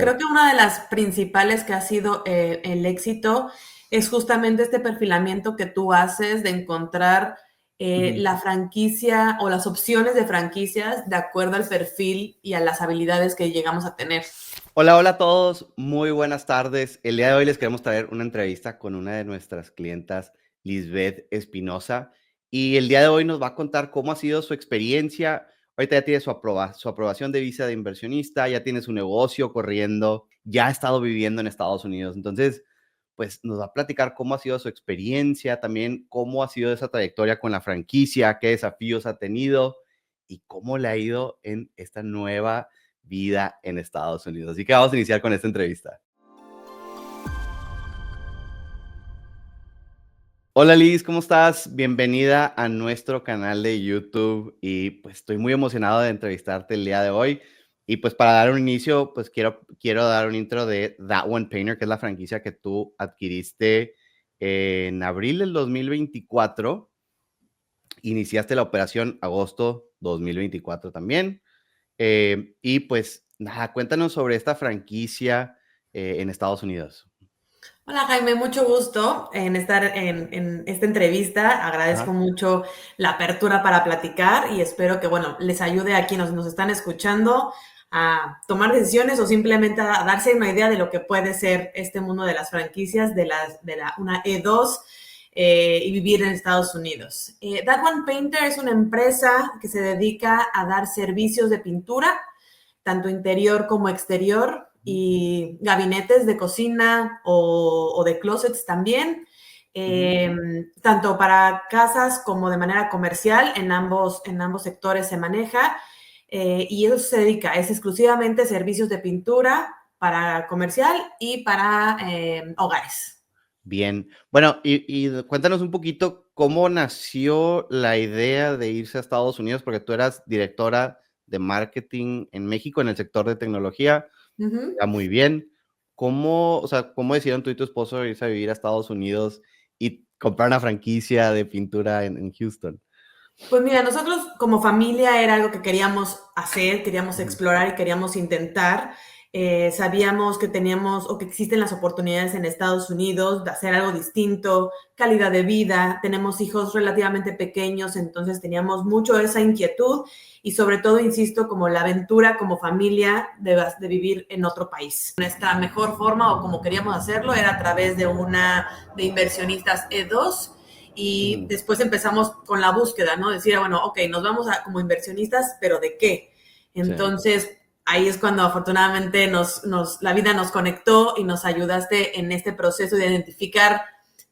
creo que una de las principales que ha sido el éxito es justamente este perfilamiento que tú haces de encontrar Ujú. la franquicia o las opciones de franquicias de acuerdo al perfil y a las habilidades que llegamos a tener. Hola, hola a todos, muy buenas tardes. El día de hoy les queremos traer una entrevista con una de nuestras clientas, Lisbeth Espinosa, y el día de hoy nos va a contar cómo ha sido su experiencia. Ahorita ya tiene su aprobación de visa de inversionista, ya tiene su negocio corriendo, ya ha estado viviendo en Estados Unidos. Entonces, pues nos va a platicar cómo ha sido su experiencia, también cómo ha sido esa trayectoria con la franquicia, qué desafíos ha tenido y cómo le ha ido en esta nueva vida en Estados Unidos. Así que vamos a iniciar con esta entrevista. Hola Liz, ¿cómo estás? Bienvenida a nuestro canal de YouTube y pues estoy muy emocionado de entrevistarte el día de hoy. Y pues para dar un inicio, pues quiero dar un intro de That One Painter, que es la franquicia que tú adquiriste en abril del 2024. Iniciaste la operación agosto 2024 también. Y pues nada, cuéntanos sobre esta franquicia en Estados Unidos. Hola Jaime, mucho gusto en estar en esta entrevista. Agradezco Ajá. mucho la apertura para platicar y espero que, bueno, les ayude a quienes nos están escuchando a tomar decisiones o simplemente a darse una idea de lo que puede ser este mundo de las franquicias, una E2 y vivir en Estados Unidos. That One Painter es una empresa que se dedica a dar servicios de pintura tanto interior como exterior, y gabinetes de cocina o de closets también, Ujú. tanto para casas como de manera comercial, en ambos sectores se maneja, y eso se dedica, es exclusivamente servicios de pintura para comercial y para hogares. Bien. Bueno, y cuéntanos un poquito cómo nació la idea de irse a Estados Unidos, porque tú eras directora de marketing en México en el sector de tecnología. Uh -huh. Ya muy bien. ¿Cómo, o sea, cómo decidieron tú y tu esposo irse a vivir a Estados Unidos y comprar una franquicia de pintura en Houston? Pues mira, nosotros como familia era algo que queríamos hacer, queríamos Ujú. explorar y queríamos intentar. Sabíamos que teníamos o que existen las oportunidades en Estados Unidos de hacer algo distinto, calidad de vida. Tenemos hijos relativamente pequeños, entonces teníamos mucho esa inquietud y sobre todo, insisto, como la aventura como familia de vivir en otro país. Nuestra mejor forma o como queríamos hacerlo era a través de inversionistas E2, y Ujú. después empezamos con la búsqueda, ¿no? Decir, bueno, ok, nos vamos a como inversionistas, pero ¿de qué? Sí. Entonces, ahí es cuando afortunadamente la vida nos conectó y nos ayudaste en este proceso de identificar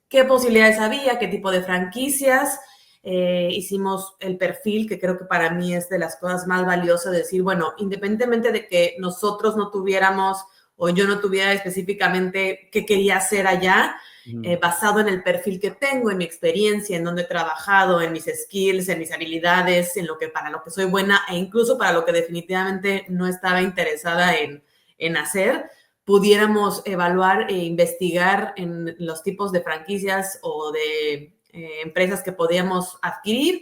qué posibilidades había, qué tipo de franquicias. Hicimos el perfil, que creo que para mí es de las cosas más valiosas, de decir, bueno, independientemente de que nosotros no tuviéramos o yo no tuviera específicamente qué quería hacer allá, Ujú. basado en el perfil que tengo, en mi experiencia, en donde he trabajado, en mis skills, en mis habilidades, en para lo que soy buena e incluso para lo que definitivamente no estaba interesada en hacer, pudiéramos evaluar e investigar en los tipos de franquicias o de empresas que podíamos adquirir,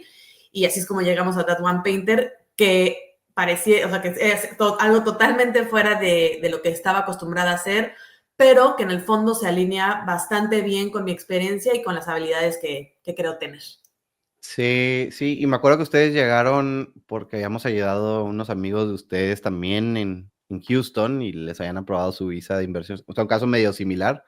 y así es como llegamos a That One Painter, que parecía, o sea, que es algo totalmente fuera de lo que estaba acostumbrada a hacer, pero que en el fondo se alinea bastante bien con mi experiencia y con las habilidades que creo tener. Sí, sí, y me acuerdo que ustedes llegaron porque habíamos ayudado a unos amigos de ustedes también en Houston y les habían aprobado su visa de inversión. O sea, un caso medio similar.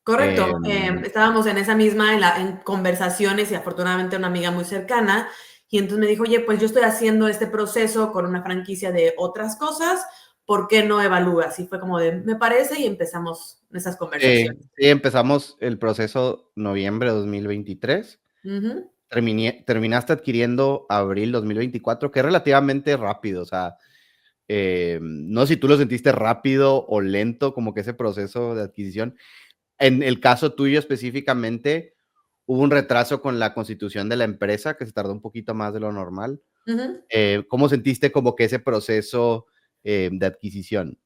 Correcto, Em, estábamos en esa misma, en conversaciones, y afortunadamente una amiga muy cercana, y entonces me dijo, oye, pues yo estoy haciendo este proceso con una franquicia de otras cosas, ¿por qué no evalúas? Y fue como de, me parece, y empezamos esas sí, conversaciones. sí, empezamos el proceso noviembre de 2023. Uh -huh. Terminaste adquiriendo abril 2024, que es relativamente rápido. O sea, no sé si tú lo sentiste rápido o lento, como que ese proceso de adquisición. En el caso tuyo específicamente, hubo un retraso con la constitución de la empresa que se tardó un poquito más de lo normal. Uh -huh. ¿Cómo sentiste como que ese proceso de adquisición?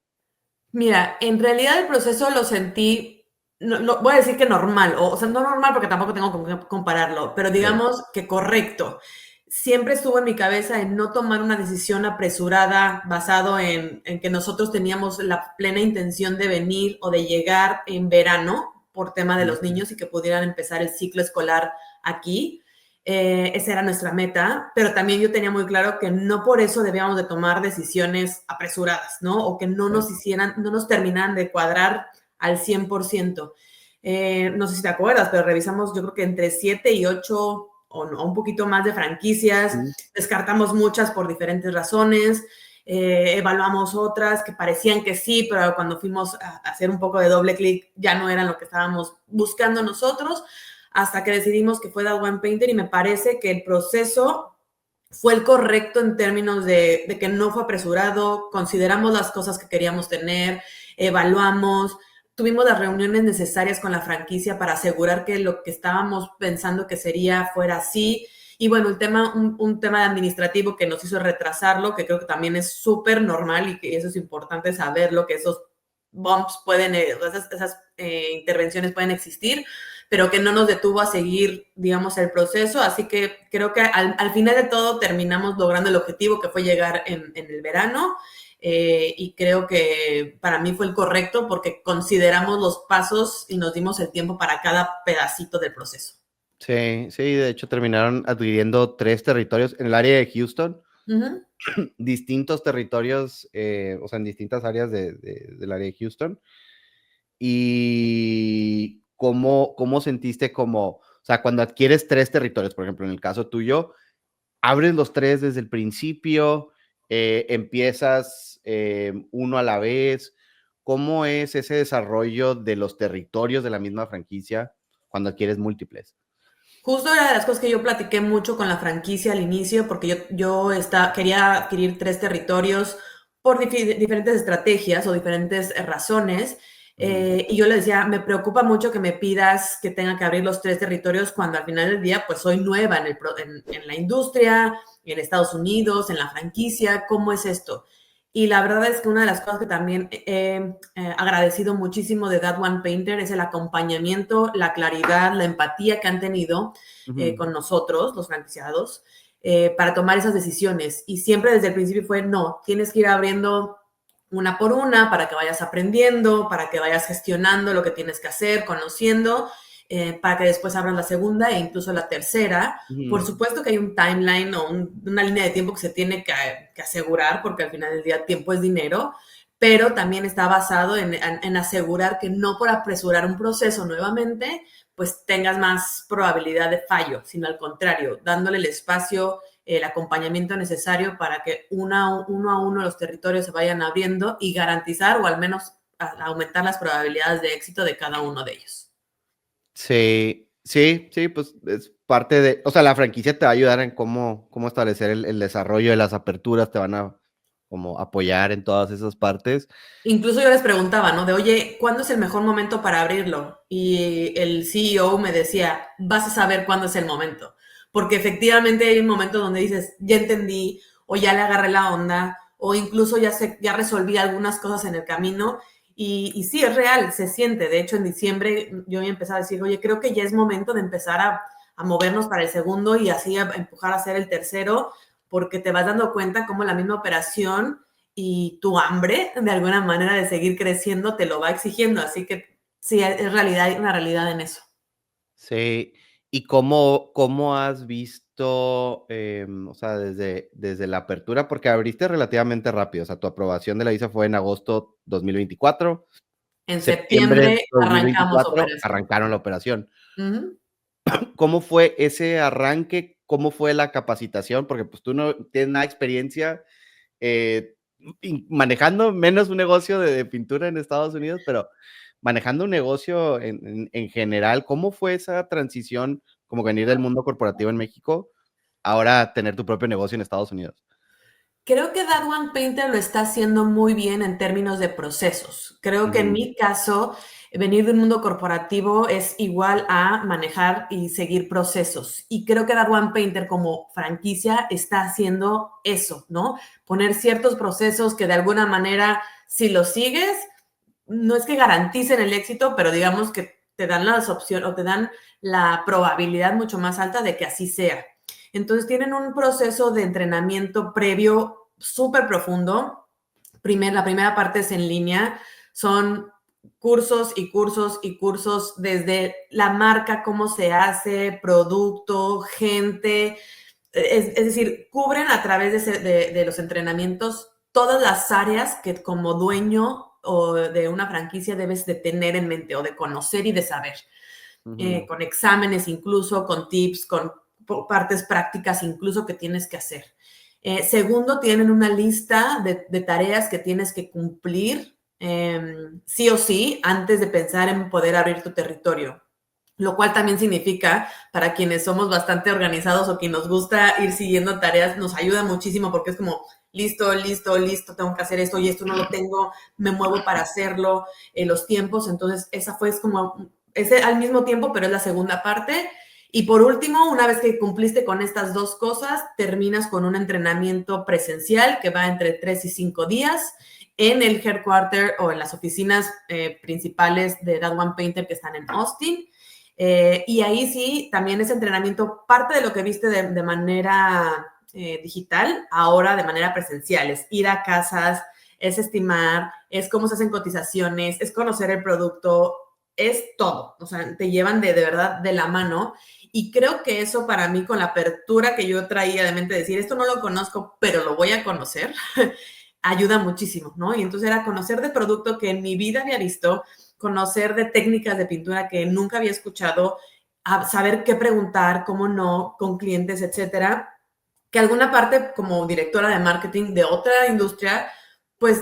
Mira, en realidad el proceso lo sentí, no voy a decir que normal, o sea, no normal porque tampoco tengo con qué compararlo, pero Sí. digamos que correcto. siempre estuvo en mi cabeza en no tomar una decisión apresurada basado en que nosotros teníamos la plena intención de venir o de llegar en verano por tema de los niños y que pudieran empezar el ciclo escolar aquí. Esa era nuestra meta, pero también yo tenía muy claro que no por eso debíamos de tomar decisiones apresuradas, ¿no? O que no nos terminaran de cuadrar al 100%. No sé si te acuerdas, pero revisamos yo creo que entre 7 y 8 o un poquito más de franquicias, descartamos muchas por diferentes razones, evaluamos otras que parecían que sí, pero cuando fuimos a hacer un poco de doble clic ya no eran lo que estábamos buscando nosotros, hasta que decidimos que fue That One Painter y me parece que el proceso fue el correcto en términos de que no fue apresurado, consideramos las cosas que queríamos tener, evaluamos, tuvimos las reuniones necesarias con la franquicia para asegurar que lo que estábamos pensando que sería fuera así. Y bueno, un tema administrativo que nos hizo retrasarlo, que creo que también es súper normal y que eso es importante saberlo, que esos bumps esas intervenciones pueden existir, pero que no nos detuvo a seguir, digamos, el proceso. Así que creo que al final de todo terminamos logrando el objetivo, que fue llegar en el verano. Y creo que para mí fue el correcto porque consideramos los pasos y nos dimos el tiempo para cada pedacito del proceso. Sí, de hecho terminaron adquiriendo 3 territorios en el área de Houston, distintos territorios, o sea, en distintas áreas del área de Houston. ¿Y cómo sentiste o sea, cuando adquieres 3 territorios, por ejemplo, en el caso tuyo, abres los 3 desde el principio, empiezas uno a la vez? ¿Cómo es ese desarrollo de los territorios de la misma franquicia cuando adquieres múltiples? Justo era de las cosas que yo platiqué mucho con la franquicia al inicio, porque yo quería adquirir 3 territorios por diferentes estrategias o diferentes razones. Y yo le decía, me preocupa mucho que me pidas que tenga que abrir los 3 territorios cuando al final del día, pues soy nueva en la industria, en Estados Unidos, en la franquicia. ¿Cómo es esto? Y la verdad es que una de las cosas que también he agradecido muchísimo de That One Painter es el acompañamiento, la claridad, la empatía que han tenido con nosotros, los franquiciados, para tomar esas decisiones. Y siempre desde el principio fue, no, tienes que ir abriendo una por una para que vayas aprendiendo, para que vayas gestionando lo que tienes que hacer, conociendo, para que después abran la segunda e incluso la tercera. Por supuesto que hay un timeline o una línea de tiempo que se tiene que asegurar, porque al final del día tiempo es dinero, pero también está basado en asegurar que no por apresurar un proceso nuevamente, pues tengas más probabilidad de fallo, sino al contrario, dándole el espacio, el acompañamiento necesario para que uno a uno los territorios se vayan abriendo y garantizar o al menos aumentar las probabilidades de éxito de cada uno de ellos. Sí, pues es parte de, o sea, la franquicia te va a ayudar en cómo establecer el desarrollo de las aperturas, te van a como apoyar en todas esas partes. Incluso yo les preguntaba, ¿no? De, oye, ¿cuándo es el mejor momento para abrirlo? Y el CEO me decía, vas a saber cuándo es el momento. Porque efectivamente hay un momento donde dices, ya entendí, o ya le agarré la onda, o incluso ya resolví algunas cosas en el camino. Y sí, es real, se siente. De hecho, en diciembre yo ya empecé a decir, oye, creo que ya es momento de empezar a movernos para el segundo y así a empujar a hacer el tercero, porque te vas dando cuenta cómo la misma operación y tu hambre, de alguna manera, de seguir creciendo, te lo va exigiendo. Así que sí, es realidad, hay una realidad en eso. Sí, ¿y cómo has visto, o sea, desde la apertura? Porque abriste relativamente rápido, o sea, tu aprobación de la visa fue en agosto 2024, En septiembre septiembre arrancamos 2024 operación. arrancaron la operación. Ujú. ¿Cómo fue ese arranque? ¿Cómo fue la capacitación? Porque pues tú no tienes nada de experiencia manejando menos un negocio de pintura en Estados Unidos, pero manejando un negocio en general. ¿Cómo fue esa transición como venir del mundo corporativo en México, ahora tener tu propio negocio en Estados Unidos? Creo que That One Painter lo está haciendo muy bien en términos de procesos. Creo que en mi caso, venir del mundo corporativo es igual a manejar y seguir procesos. Y creo que That One Painter como franquicia está haciendo eso, ¿no? Poner ciertos procesos que de alguna manera, si los sigues, no es que garanticen el éxito, pero digamos que te dan las opciones o te dan la probabilidad mucho más alta de que así sea. Entonces tienen un proceso de entrenamiento previo súper profundo. La primera parte es en línea, son cursos y cursos y cursos desde la marca, cómo se hace, producto, gente, es decir, cubren a través de los entrenamientos todas las áreas que como dueño o de una franquicia debes de tener en mente o de conocer y de saber, con exámenes incluso, con tips, con partes prácticas incluso que tienes que hacer. Segundo, tienen una lista de tareas que tienes que cumplir sí o sí antes de pensar en poder abrir tu territorio, lo cual también significa, para quienes somos bastante organizados o que nos gusta ir siguiendo tareas, nos ayuda muchísimo porque es como, listo, listo, listo, tengo que hacer esto y esto no lo tengo, me muevo para hacerlo, los tiempos. Entonces esa fue como, ese al mismo tiempo, pero es la segunda parte. Y por último, una vez que cumpliste con estas dos cosas, terminas con un entrenamiento presencial que va entre 3 y 5 días en el headquarter o en las oficinas principales de That One Painter que están en Austin. Y ahí sí, también ese entrenamiento, parte de lo que viste de manera digital, ahora de manera presencial, es ir a casas, es estimar, es cómo se hacen cotizaciones, es conocer el producto, es todo. O sea, te llevan de verdad de la mano. Y creo que eso para mí, con la apertura que yo traía de mente, decir, esto no lo conozco, pero lo voy a conocer, ayuda muchísimo, ¿no? Y entonces era conocer de producto que en mi vida había visto, conocer de técnicas de pintura que nunca había escuchado, a saber qué preguntar, cómo no, con clientes, etcétera. Que alguna parte, como directora de marketing de otra industria, pues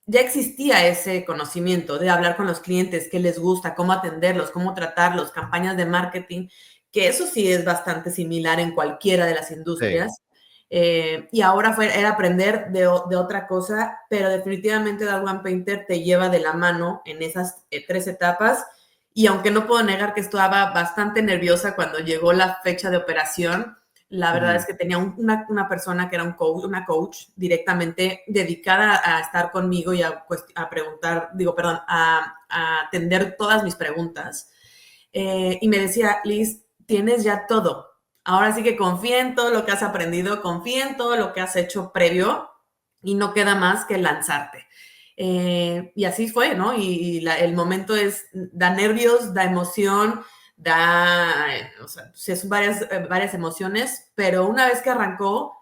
ya existía ese conocimiento de hablar con los clientes, qué les gusta, cómo atenderlos, cómo tratarlos, campañas de marketing, que eso sí es bastante similar en cualquiera de las industrias. Sí. Y ahora era aprender de otra cosa, pero definitivamente That One Painter te lleva de la mano en esas 3 etapas. Y aunque no puedo negar que estaba bastante nerviosa cuando llegó la fecha de operación, la verdad es que tenía una persona que era una coach directamente dedicada a estar conmigo y a preguntar, a atender todas mis preguntas. Y me decía, Liz, tienes ya todo. Ahora sí que confía en todo lo que has aprendido, confía en todo lo que has hecho previo y no queda más que lanzarte. Y así fue, ¿no? El momento da nervios, da emoción, o sea, son varias emociones, pero una vez que arrancó,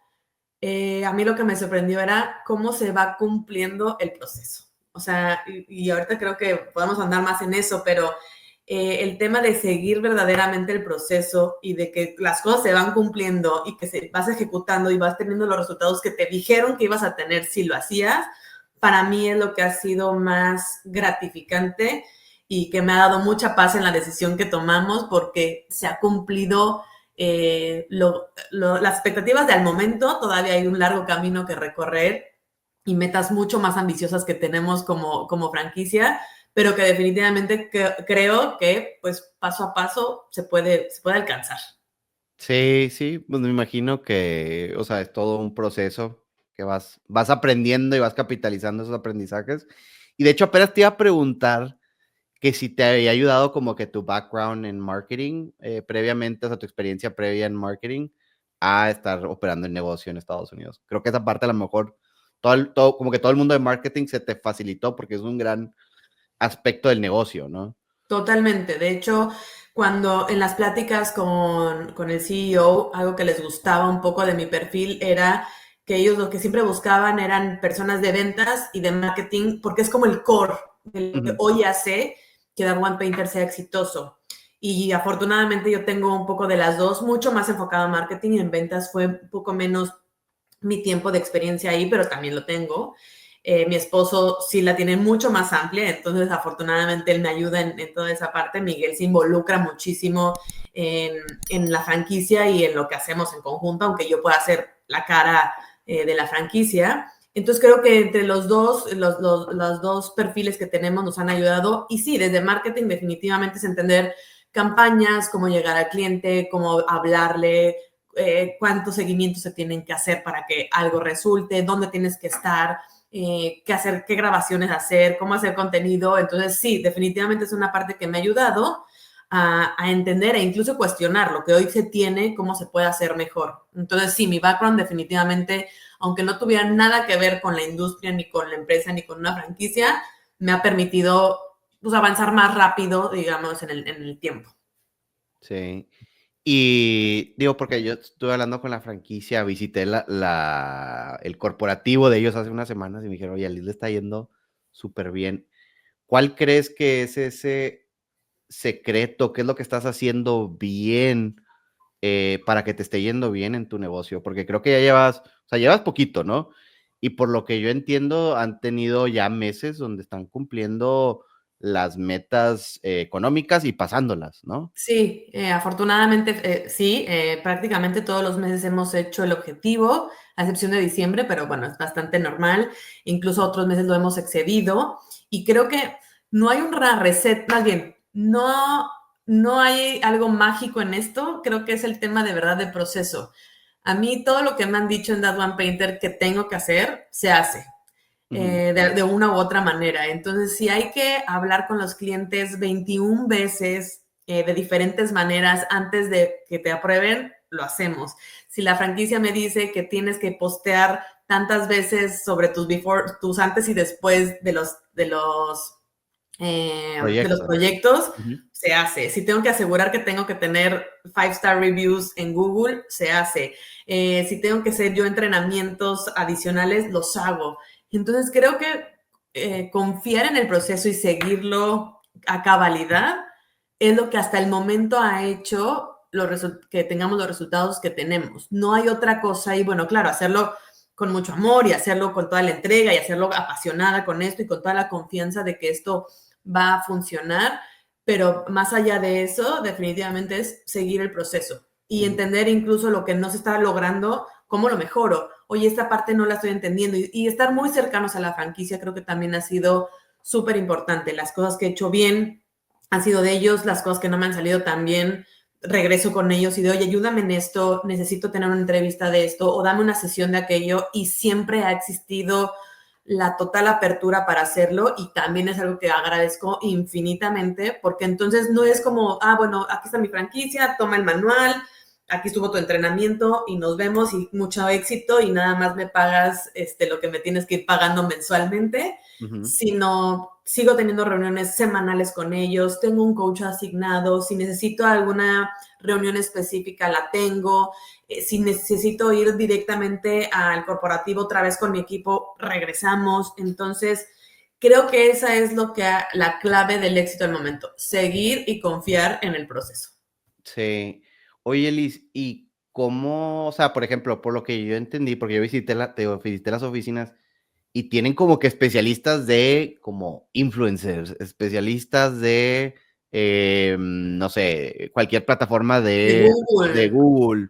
a mí lo que me sorprendió era cómo se va cumpliendo el proceso. O sea, y ahorita creo que podemos andar más en eso, pero el tema de seguir verdaderamente el proceso y de que las cosas se van cumpliendo y que vas ejecutando y vas teniendo los resultados que te dijeron que ibas a tener si lo hacías, para mí es lo que ha sido más gratificante y que me ha dado mucha paz en la decisión que tomamos porque se ha cumplido las expectativas del momento. Todavía hay un largo camino que recorrer y metas mucho más ambiciosas que tenemos como franquicia, pero que definitivamente creo que pues paso a paso se puede alcanzar. Sí, sí, pues me imagino que, o sea, es todo un proceso que vas aprendiendo y vas capitalizando esos aprendizajes. Y de hecho, apenas te iba a preguntar que si te había ayudado como que tu background en marketing previamente, o sea, tu experiencia previa en marketing, a estar operando el negocio en Estados Unidos. Creo que esa parte a lo mejor, como que todo el mundo de marketing se te facilitó porque es un gran aspecto del negocio, ¿no? Totalmente. De hecho, cuando en las pláticas con el CEO, algo que les gustaba un poco de mi perfil era que ellos lo que siempre buscaban eran personas de ventas y de marketing, porque es como el core de lo que hoy hace que That One Painter sea exitoso. Y afortunadamente yo tengo un poco de las dos, mucho más enfocado en marketing, y en ventas fue un poco menos mi tiempo de experiencia ahí, pero también lo tengo. Mi esposo sí la tiene mucho más amplia, entonces afortunadamente él me ayuda en toda esa parte. Miguel se involucra muchísimo en la franquicia y en lo que hacemos en conjunto, aunque yo pueda ser la cara de la franquicia. Entonces creo que entre los dos perfiles que tenemos nos han ayudado. Y sí, desde marketing definitivamente es entender campañas, cómo llegar al cliente, cómo hablarle, cuántos seguimientos se tienen que hacer para que algo resulte, dónde tienes que estar, qué hacer, qué grabaciones hacer, cómo hacer contenido. Entonces, sí, definitivamente es una parte que me ha ayudado. a entender e incluso cuestionar lo que hoy se tiene, cómo se puede hacer mejor. Entonces, sí, mi background definitivamente, aunque no tuviera nada que ver con la industria, ni con la empresa, ni con una franquicia, me ha permitido pues, avanzar más rápido, digamos, en el tiempo. Sí. Y digo, porque yo estuve hablando con la franquicia, visité el corporativo de ellos hace unas semanas y me dijeron, oye, a Liz le está yendo súper bien. ¿Cuál crees que es ese secreto? ¿Qué es lo que estás haciendo bien para que te esté yendo bien en tu negocio? Porque creo que ya llevas, o sea, llevas poquito, ¿no? Y por lo que yo entiendo, han tenido ya meses donde están cumpliendo las metas económicas y pasándolas, ¿no? Sí, afortunadamente sí, prácticamente todos los meses hemos hecho el objetivo, a excepción de diciembre, pero bueno, es bastante normal. Incluso otros meses lo hemos excedido y creo que no hay una receta, más bien, no hay algo mágico en esto, creo que es el tema de verdad de proceso. A mí todo lo que me han dicho en That One Painter que tengo que hacer, se hace. De una u otra manera. Entonces, si hay que hablar con los clientes 21 veces de diferentes maneras antes de que te aprueben, lo hacemos. Si la franquicia me dice que tienes que postear tantas veces sobre tus antes y después de los Proyectos. proyectos, se hace. Si tengo que asegurar que tengo que tener 5-star reviews en Google, se hace. Si tengo que hacer yo entrenamientos adicionales, los hago. Entonces, creo que confiar en el proceso y seguirlo a cabalidad es lo que hasta el momento ha hecho que tengamos los resultados que tenemos. No hay otra cosa y, bueno, claro, hacerlo con mucho amor y hacerlo con toda la entrega y hacerlo apasionada con esto y con toda la confianza de que esto va a funcionar, pero más allá de eso, definitivamente es seguir el proceso y entender incluso lo que no se está logrando, cómo lo mejoro. Oye, esta parte no la estoy entendiendo y estar muy cercanos a la franquicia creo que también ha sido súper importante. Las cosas que he hecho bien han sido de ellos, las cosas que no me han salido tan bien, regreso con ellos y de, oye, ayúdame en esto, necesito tener una entrevista de esto o dame una sesión de aquello y siempre ha existido la total apertura para hacerlo y también es algo que agradezco infinitamente porque entonces no es como, bueno, aquí está mi franquicia, toma el manual, aquí estuvo tu entrenamiento y nos vemos y mucho éxito y nada más me pagas lo que me tienes que ir pagando mensualmente, sino sigo teniendo reuniones semanales con ellos, tengo un coach asignado, si necesito alguna reunión específica la tengo, si necesito ir directamente al corporativo otra vez con mi equipo, regresamos. Entonces, creo que esa es la clave del éxito del momento, seguir y confiar en el proceso. Sí. Oye, Liz, ¿y cómo, o sea, por ejemplo, por lo que yo entendí, porque yo visité las oficinas y tienen como que especialistas de, como influencers, especialistas de, no sé, cualquier plataforma De de Google. Google.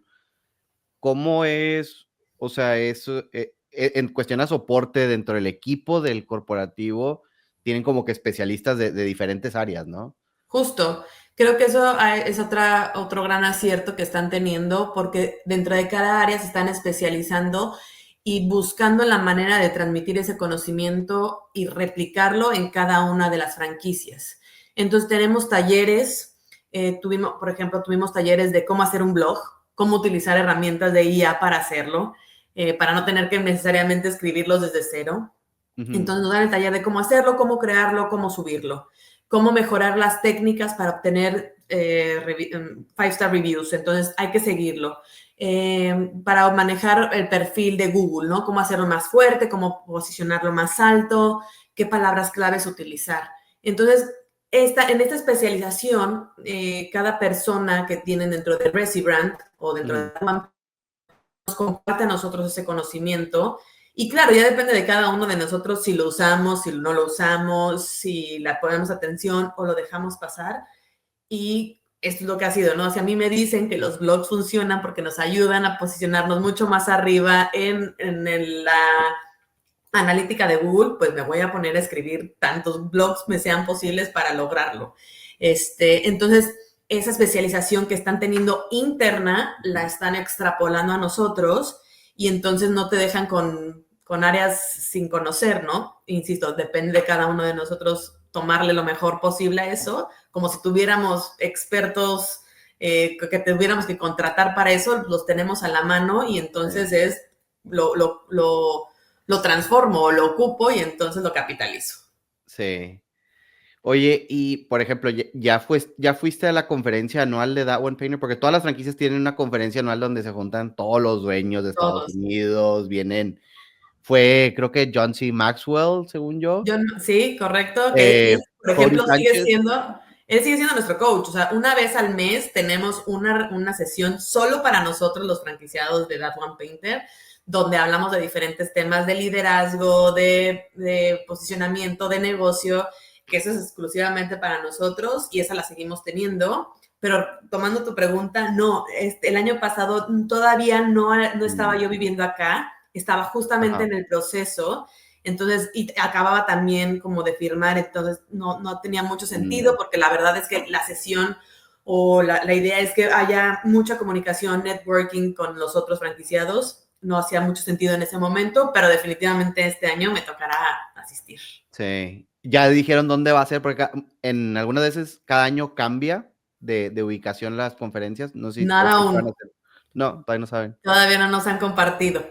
¿Cómo es, o sea, eso, en cuestión a soporte dentro del equipo del corporativo, tienen como que especialistas de diferentes áreas, ¿no? Justo. Creo que eso es otro gran acierto que están teniendo porque dentro de cada área se están especializando y buscando la manera de transmitir ese conocimiento y replicarlo en cada una de las franquicias. Entonces tenemos talleres, por ejemplo, tuvimos talleres de cómo hacer un blog, cómo utilizar herramientas de IA para hacerlo, para no tener que necesariamente escribirlos desde cero. Entonces nos dan el taller de cómo hacerlo, cómo crearlo, cómo subirlo, cómo mejorar las técnicas para obtener 5-star reviews. Entonces hay que seguirlo. Para manejar el perfil de Google, ¿no? Cómo hacerlo más fuerte, cómo posicionarlo más alto, qué palabras claves utilizar. Entonces, en esta especialización, cada persona que tienen dentro de ResiBrand o dentro de nos comparte a nosotros ese conocimiento. Y claro, ya depende de cada uno de nosotros si lo usamos, si no lo usamos, si le ponemos atención o lo dejamos pasar. Y esto es lo que ha sido, ¿no? Si a mí me dicen que los blogs funcionan porque nos ayudan a posicionarnos mucho más arriba en la analítica de Google, pues me voy a poner a escribir tantos blogs me sean posibles para lograrlo. Entonces, esa especialización que están teniendo interna la están extrapolando a nosotros y entonces no te dejan con áreas sin conocer, ¿no? Insisto, depende de cada uno de nosotros tomarle lo mejor posible a eso, como si tuviéramos expertos que tuviéramos que contratar para eso, los tenemos a la mano y entonces lo transformo o lo ocupo y entonces lo capitalizo. Sí. Oye, y por ejemplo, ¿ya fuiste a la conferencia anual de That One Painter? Porque todas las franquicias tienen una conferencia anual donde se juntan todos los dueños de Estados Todos. Unidos, fue creo que John C. Maxwell, según yo. Sí, correcto, que él, por Cody ejemplo, Sánchez. él sigue siendo nuestro coach. O sea, una vez al mes tenemos una sesión solo para nosotros, los franquiciados de That One Painter, donde hablamos de diferentes temas de liderazgo, de posicionamiento, de negocio, que eso es exclusivamente para nosotros y esa la seguimos teniendo. Pero tomando tu pregunta, no, el año pasado todavía no estaba yo viviendo acá, estaba justamente en el proceso. Entonces, y acababa también como de firmar, entonces no tenía mucho sentido porque la verdad es que la sesión o la idea es que haya mucha comunicación, networking con los otros franquiciados. No hacía mucho sentido en ese momento, pero definitivamente este año me tocará asistir. Sí. Ya dijeron dónde va a ser, porque en algunas veces cada año cambia de ubicación las conferencias. No sé Nada si van a aún. hacer. No, todavía no saben. Todavía no nos han compartido.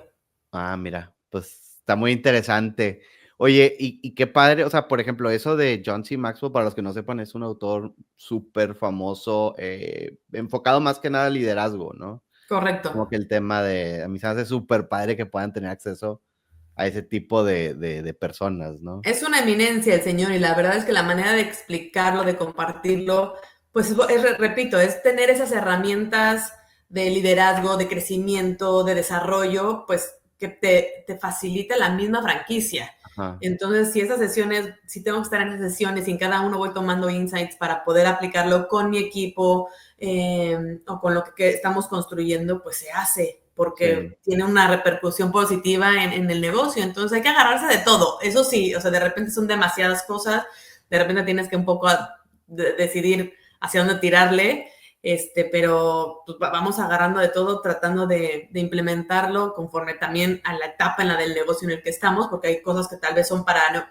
Ah, mira, pues está muy interesante. Oye, y qué padre, o sea, por ejemplo, eso de John C. Maxwell, para los que no sepan, es un autor súper famoso, enfocado más que nada al liderazgo, ¿no? Correcto. Como que el tema a mí se me hace súper padre que puedan tener acceso a ese tipo de personas, ¿no? Es una eminencia el señor y la verdad es que la manera de explicarlo, de compartirlo, pues repito, es tener esas herramientas de liderazgo, de crecimiento, de desarrollo, pues que te facilita la misma franquicia. Ajá. Entonces, si esas sesiones, si tengo que estar en esas sesiones y en cada uno voy tomando insights para poder aplicarlo con mi equipo o con lo que estamos construyendo, pues se hace porque tiene una repercusión positiva en el negocio. Entonces hay que agarrarse de todo. Eso sí, o sea, de repente son demasiadas cosas, de repente tienes que un poco decidir hacia dónde tirarle, pero pues, vamos agarrando de todo, tratando de implementarlo conforme también a la etapa en la del negocio en el que estamos, porque hay cosas que tal vez son para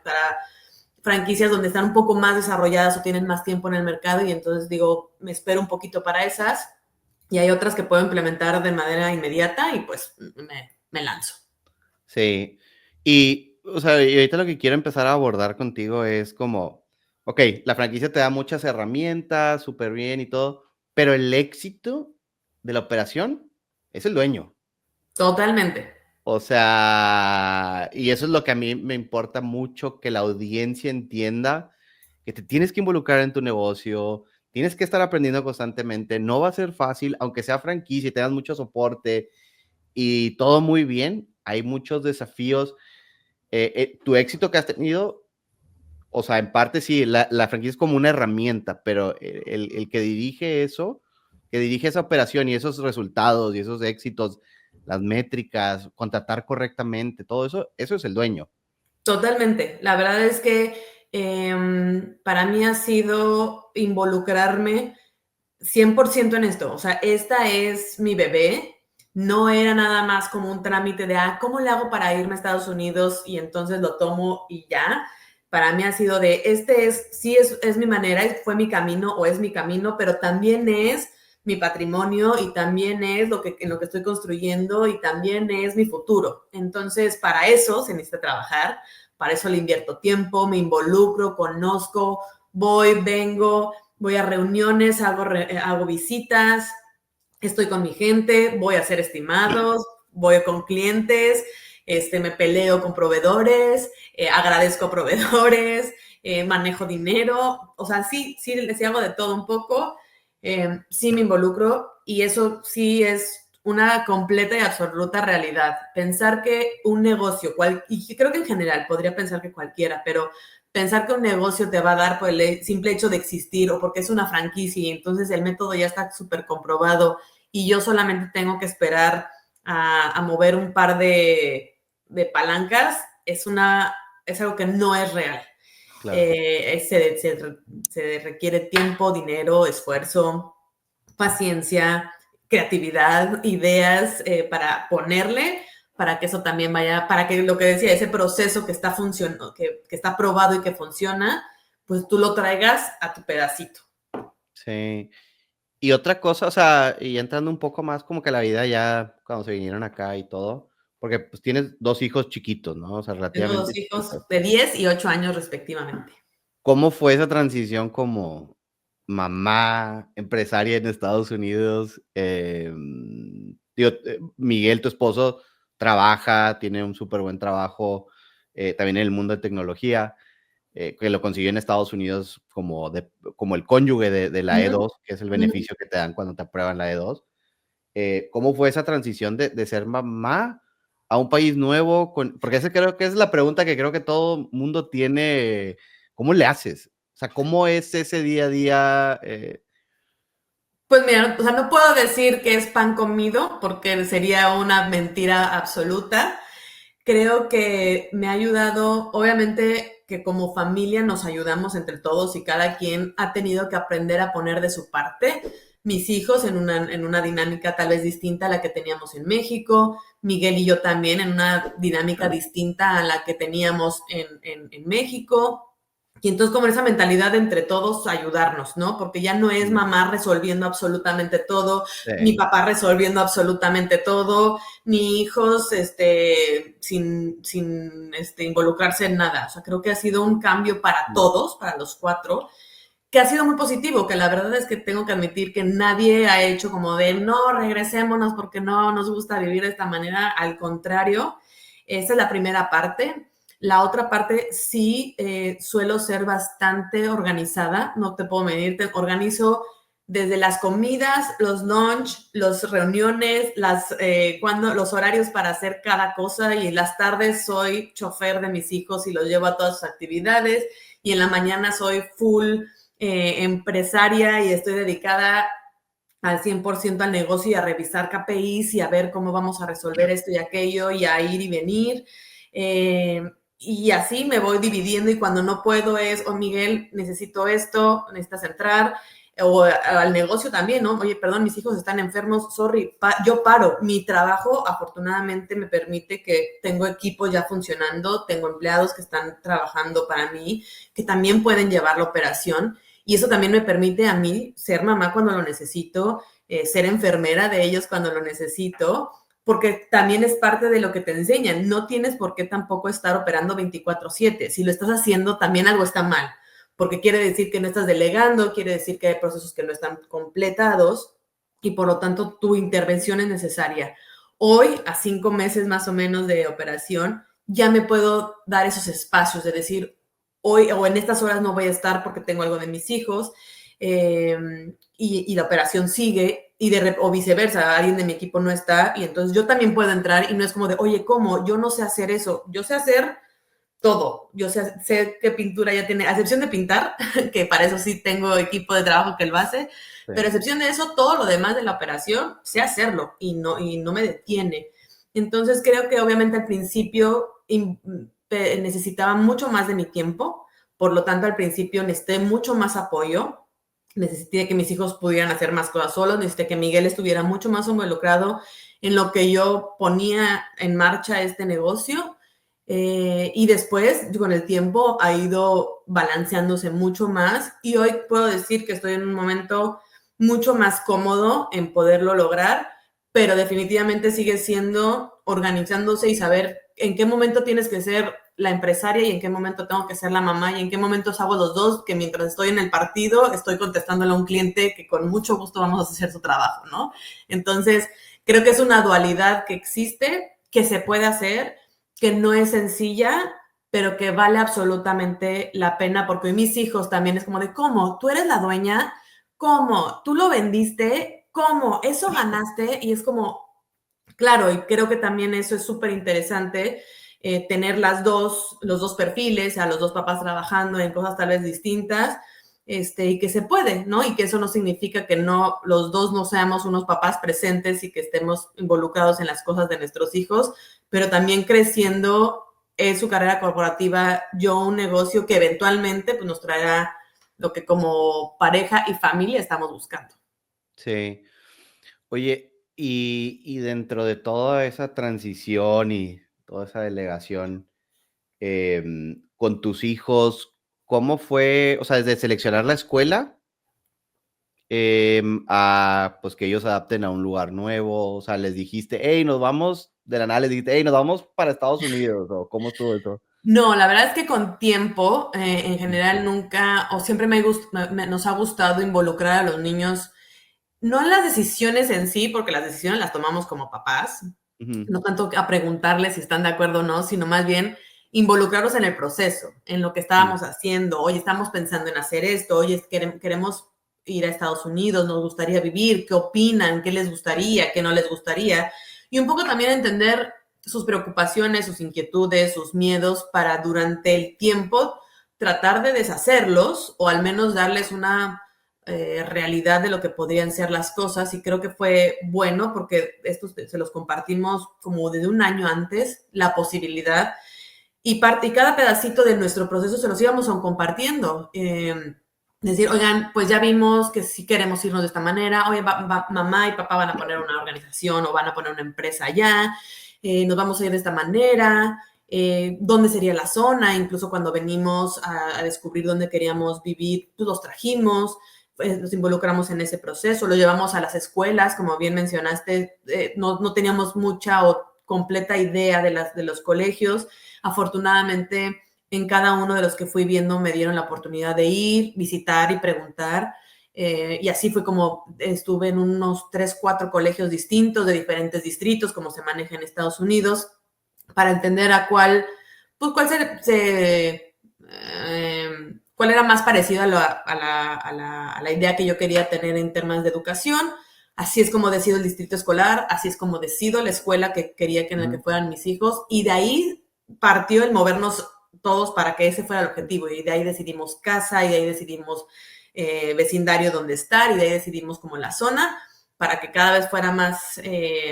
franquicias donde están un poco más desarrolladas o tienen más tiempo en el mercado y entonces digo, me espero un poquito para esas y hay otras que puedo implementar de manera inmediata y pues me lanzo. Sí. Y, o sea, y ahorita lo que quiero empezar a abordar contigo es como, ok, la franquicia te da muchas herramientas, súper bien y todo, pero el éxito de la operación es el dueño. Totalmente. O sea, y eso es lo que a mí me importa mucho, que la audiencia entienda que te tienes que involucrar en tu negocio, tienes que estar aprendiendo constantemente, no va a ser fácil, aunque sea franquicia y tengas mucho soporte y todo muy bien, hay muchos desafíos. Tu éxito que has tenido, o sea, en parte sí, la franquicia es como una herramienta, pero el que dirige eso, que dirige esa operación y esos resultados y esos éxitos, las métricas, contratar correctamente, todo eso, eso es el dueño. Totalmente. La verdad es que para mí ha sido involucrarme 100% en esto. O sea, esta es mi bebé. No era nada más como un trámite de, ¿cómo le hago para irme a Estados Unidos? Y entonces lo tomo y ya. Para mí ha sido de, sí es mi manera, fue mi camino o es mi camino, pero también es mi patrimonio y también es en lo que estoy construyendo y también es mi futuro. Entonces, para eso se necesita trabajar, para eso le invierto tiempo, me involucro, conozco, voy, vengo, voy a reuniones, hago visitas, estoy con mi gente, voy a hacer estimados, voy con clientes, me peleo con proveedores, agradezco a proveedores, manejo dinero, o sea, sí hago de todo un poco, sí me involucro y eso sí es una completa y absoluta realidad. Pensar que un negocio, y creo que en general podría pensar que cualquiera, pero pensar que un negocio te va a dar por el simple hecho de existir o porque es una franquicia y entonces el método ya está súper comprobado y yo solamente tengo que esperar a mover un par de palancas, es algo que no es real. Claro. Se requiere tiempo, dinero, esfuerzo, paciencia, creatividad, ideas para ponerle, para que eso también vaya, para que lo que decía, ese proceso que está funcionando, que está probado y que funciona, pues tú lo traigas a tu pedacito. Sí. Y otra cosa, o sea, y entrando un poco más como que la vida ya cuando se vinieron acá y todo, porque pues tienes 2 hijos chiquitos, ¿no? O sea, Tengo relativamente 2 hijos chiquitos. de 10 y 8 años respectivamente. ¿Cómo fue esa transición como mamá, empresaria en Estados Unidos? Digo, Miguel, tu esposo, trabaja, tiene un súper buen trabajo, también en el mundo de tecnología, que lo consiguió en Estados Unidos como el cónyuge de la Ujú, E2, que es el ujú. beneficio que te dan cuando te aprueban la E2. ¿Cómo fue esa transición de ser mamá a un país nuevo? Porque esa creo que es la pregunta que creo que todo mundo tiene. ¿Cómo le haces? O sea, ¿cómo es ese día a día? Pues mira, o sea, no puedo decir que es pan comido porque sería una mentira absoluta. Creo que me ha ayudado, obviamente que como familia nos ayudamos entre todos y cada quien ha tenido que aprender a poner de su parte. Mis hijos en una dinámica tal vez distinta a la que teníamos en México, Miguel y yo también en una dinámica distinta a la que teníamos en México. Y entonces como esa mentalidad de entre todos ayudarnos, ¿no? Porque ya no es Mm, mamá resolviendo absolutamente todo, ni sí, papá resolviendo absolutamente todo, ni hijos sin involucrarse en nada. O sea, creo que ha sido un cambio para mm, todos, para los cuatro, que ha sido muy positivo, que la verdad es que tengo que admitir que nadie ha hecho como de no, regresémonos porque no nos gusta vivir de esta manera. Al contrario, esa es la primera parte. La otra parte sí suelo ser bastante organizada, no te puedo medir, te organizo desde las comidas, los lunch, las reuniones, los horarios para hacer cada cosa y en las tardes soy chofer de mis hijos y los llevo a todas sus actividades y en la mañana soy full empresaria y estoy dedicada al 100% al negocio y a revisar KPIs y a ver cómo vamos a resolver esto y aquello y a ir y venir. Eh, y así me voy dividiendo y cuando no puedo es, oh Miguel, necesito esto, necesitas entrar, o al negocio también, ¿no? Oye, perdón, mis hijos están enfermos, sorry, yo paro. Mi trabajo afortunadamente me permite que tengo equipo ya funcionando, tengo empleados que están trabajando para mí, que también pueden llevar la operación y eso también me permite a mí ser mamá cuando lo necesito, ser enfermera de ellos cuando lo necesito, porque también es parte de lo que te enseñan. No tienes por qué tampoco estar operando 24/7. Si lo estás haciendo, también algo está mal, porque quiere decir que no estás delegando, quiere decir que hay procesos que no están completados y por lo tanto tu intervención es necesaria. Hoy, a 5 meses más o menos de operación, ya me puedo dar esos espacios de decir, hoy o en estas horas no voy a estar porque tengo algo de mis hijos eh, y la operación sigue o viceversa, alguien de mi equipo no está y entonces yo también puedo entrar y no es como de, oye, ¿cómo? Yo no sé hacer eso, yo sé hacer todo, yo sé qué pintura ya tiene, a excepción de pintar, que para eso sí tengo equipo de trabajo que lo hace, pero a sí. excepción de eso, todo lo demás de la operación, sé hacerlo y no me detiene. Entonces creo que obviamente al principio necesitaba mucho más de mi tiempo, por lo tanto al principio necesité mucho más apoyo, necesité que mis hijos pudieran hacer más cosas solos, necesité que Miguel estuviera mucho más involucrado en lo que yo ponía en marcha este negocio. Y después, con el tiempo, ha ido balanceándose mucho más y hoy puedo decir que estoy en un momento mucho más cómodo en poderlo lograr, pero definitivamente sigue siendo organizándose y saber en qué momento tienes que ser la empresaria y en qué momento tengo que ser la mamá y en qué momentos hago los dos, que mientras estoy en el partido estoy contestándole a un cliente que con mucho gusto vamos a hacer su trabajo, ¿no? Entonces, creo que es una dualidad que existe, que se puede hacer, que no es sencilla, pero que vale absolutamente la pena porque mis hijos también es como de, ¿cómo? ¿Tú eres la dueña? ¿Cómo? ¿Tú lo vendiste? ¿Cómo? ¿Eso ganaste? Y es como, claro, y creo que también eso es súper interesante, tener los dos perfiles, a los dos papás trabajando en cosas tal vez distintas, y que se puede, ¿no? Y que eso no significa que no, los dos no seamos unos papás presentes y que estemos involucrados en las cosas de nuestros hijos, pero también creciendo en su carrera corporativa, yo un negocio que eventualmente pues, nos traerá lo que como pareja y familia estamos buscando. Sí. Oye, y dentro de toda esa transición y toda esa delegación, con tus hijos, ¿cómo fue, o sea, desde seleccionar la escuela a pues que ellos se adapten a un lugar nuevo? O sea, les dijiste, hey, nos vamos, de la nada les dijiste, hey, nos vamos para Estados Unidos, o cómo estuvo eso. No, la verdad es que con tiempo, en general nunca, o siempre nos ha gustado involucrar a los niños, no en las decisiones en sí, porque las decisiones las tomamos como papás, Ujú, no tanto a preguntarles si están de acuerdo o no, sino más bien involucrarlos en el proceso, en lo que ujú, estábamos haciendo. Oye, estamos pensando en hacer esto, oye, queremos ir a Estados Unidos, nos gustaría vivir, qué opinan, qué les gustaría, qué no les gustaría. Y un poco también entender sus preocupaciones, sus inquietudes, sus miedos, para durante el tiempo tratar de deshacerlos o al menos darles una realidad de lo que podrían ser las cosas, y creo que fue bueno porque esto se los compartimos como desde un año antes, la posibilidad, y cada pedacito de nuestro proceso se los íbamos compartiendo. Decir, oigan, pues ya vimos que sí queremos irnos de esta manera, oye, mamá y papá van a poner una organización o van a poner una empresa allá, nos vamos a ir de esta manera, dónde sería la zona, incluso cuando venimos a descubrir dónde queríamos vivir, pues los trajimos, pues nos involucramos en ese proceso, lo llevamos a las escuelas, como bien mencionaste, no teníamos mucha o completa idea de los colegios. Afortunadamente, en cada uno de los que fui viendo me dieron la oportunidad de ir, visitar y preguntar. Y así fue como estuve en unos 3, 4 colegios distintos de diferentes distritos, como se maneja en Estados Unidos, para entender a cuál era más parecido a la idea que yo quería tener en temas de educación. Así es como decido el distrito escolar, así es como decido la escuela que quería que en la que ujú. fueran mis hijos, y de ahí partió el movernos todos para que ese fuera el objetivo, y de ahí decidimos casa, y de ahí decidimos vecindario donde estar, y de ahí decidimos como la zona, para que cada vez fuera más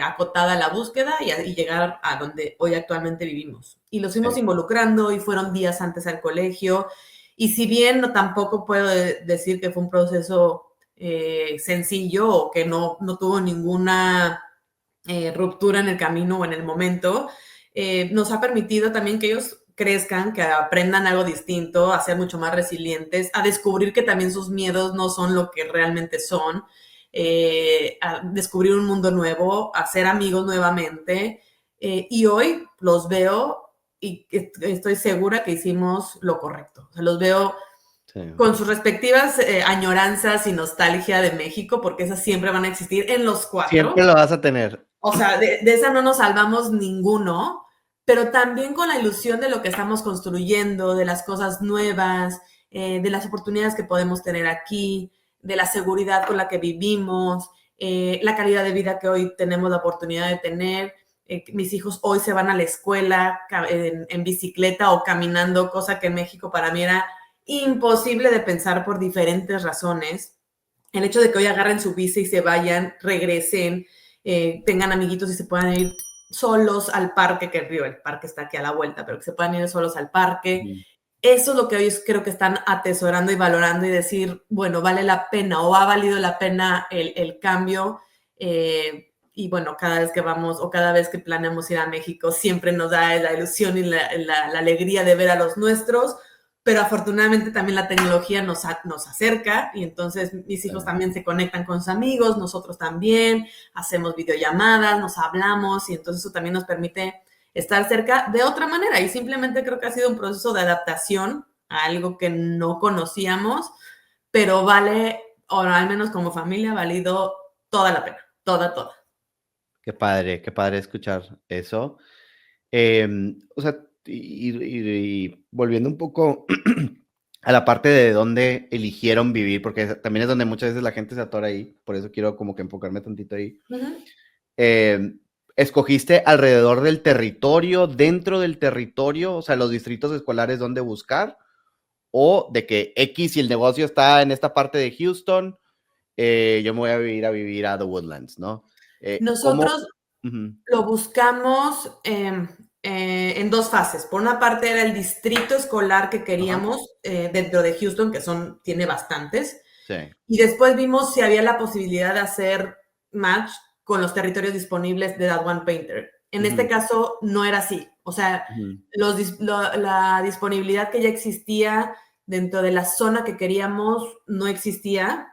acotada la búsqueda y llegar a donde hoy actualmente vivimos. Y los fuimos Sí, involucrando y fueron días antes al colegio. Y si bien no, tampoco puedo decir que fue un proceso sencillo o que no tuvo ninguna ruptura en el camino o en el momento, nos ha permitido también que ellos crezcan, que aprendan algo distinto, a ser mucho más resilientes, a descubrir que también sus miedos no son lo que realmente son, a descubrir un mundo nuevo, a ser amigos nuevamente. Y hoy los veo y estoy segura que hicimos lo correcto. O sea, los veo sí. con sus respectivas añoranzas y nostalgia de México, porque esas siempre van a existir en los Siempre cuatro. lo vas a tener. O sea, de esa no nos salvamos ninguno, pero también con la ilusión de lo que estamos construyendo, de las cosas nuevas, de las oportunidades que podemos tener aquí, de la seguridad con la que vivimos, la calidad de vida que hoy tenemos la oportunidad de tener. Mis hijos hoy se van a la escuela en bicicleta o caminando, cosa que en México para mí era imposible de pensar por diferentes razones. El hecho de que hoy agarren su bici y se vayan, regresen, tengan amiguitos y se puedan ir solos al parque, que el parque está aquí a la vuelta, pero que se puedan ir solos al parque. Ujú. Eso es lo que hoy creo que están atesorando y valorando, y decir, bueno, vale la pena o ha valido la pena el cambio. Y bueno, cada vez que vamos o cada vez que planeamos ir a México, siempre nos da la ilusión y la alegría de ver a los nuestros, pero afortunadamente también la tecnología nos acerca, y entonces mis hijos también se conectan con sus amigos, nosotros también, hacemos videollamadas, nos hablamos, y entonces eso también nos permite estar cerca de otra manera, y simplemente creo que ha sido un proceso de adaptación a algo que no conocíamos, pero vale, o al menos como familia, ha valido toda la pena, toda. Qué padre escuchar eso. O sea, y volviendo un poco a la parte de dónde eligieron vivir, porque también es donde muchas veces la gente se atora ahí, por eso quiero como que enfocarme tantito ahí. Uh -huh. ¿Escogiste alrededor del territorio, dentro del territorio, o sea, los distritos escolares dónde buscar? ¿O de que X, si el negocio está en esta parte de Houston, yo me voy a vivir a The Woodlands, ¿no? ¿Cómo? Nosotros Ujú, lo buscamos en dos fases. Por una parte era el distrito escolar que ajá, queríamos dentro de Houston, que tiene bastantes, sí. y después vimos si había la posibilidad de hacer match con los territorios disponibles de That One Painter. En este Ujú, caso no era así. O sea, ujú, la disponibilidad que ya existía dentro de la zona que queríamos no existía.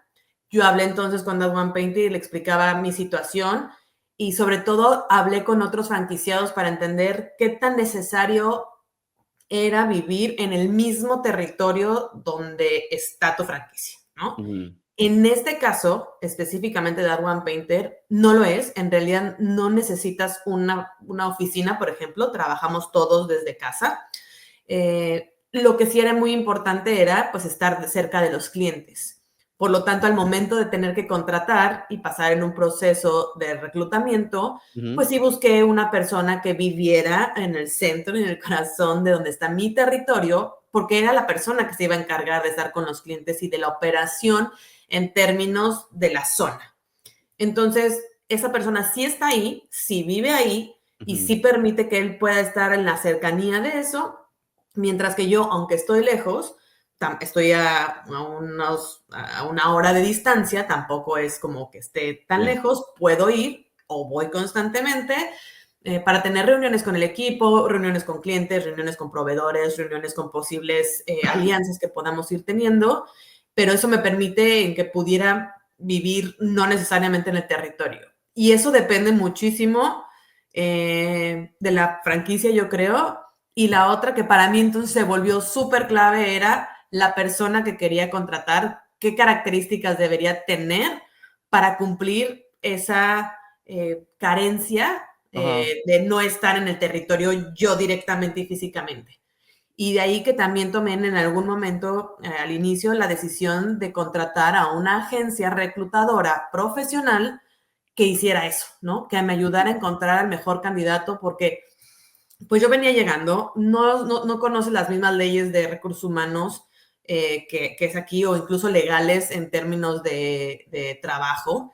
Yo hablé entonces con That One Painter y le explicaba mi situación y sobre todo hablé con otros franquiciados para entender qué tan necesario era vivir en el mismo territorio donde está tu franquicia, ¿no? Ujú. En este caso, específicamente de One Painter, no lo es. En realidad no necesitas una oficina, por ejemplo. Trabajamos todos desde casa. Lo que sí era muy importante era pues estar cerca de los clientes. Por lo tanto, al momento de tener que contratar y pasar en un proceso de reclutamiento, Ujú. pues sí busqué una persona que viviera en el centro, en el corazón de donde está mi territorio, porque era la persona que se iba a encargar de estar con los clientes y de la operación en términos de la zona. Entonces, esa persona sí está ahí, sí vive ahí y Ujú. sí permite que él pueda estar en la cercanía de eso, mientras que yo, aunque estoy lejos, estoy a una hora de distancia, tampoco es como que esté tan Sí. lejos, puedo ir o voy constantemente para tener reuniones con el equipo, reuniones con clientes, reuniones con proveedores, reuniones con posibles alianzas que podamos ir teniendo, pero eso me permite en que pudiera vivir no necesariamente en el territorio. Y eso depende muchísimo de la franquicia, yo creo. Y la otra que para mí entonces se volvió súper clave era la persona que quería contratar, qué características debería tener para cumplir esa carencia Ajá. de no estar en el territorio yo directamente y físicamente. Y de ahí que también tomé en algún momento, al inicio, la decisión de contratar a una agencia reclutadora profesional que hiciera eso, ¿no? Que me ayudara a encontrar al mejor candidato, porque pues yo venía llegando, no conoce las mismas leyes de recursos humanos que es aquí, o incluso legales en términos de trabajo.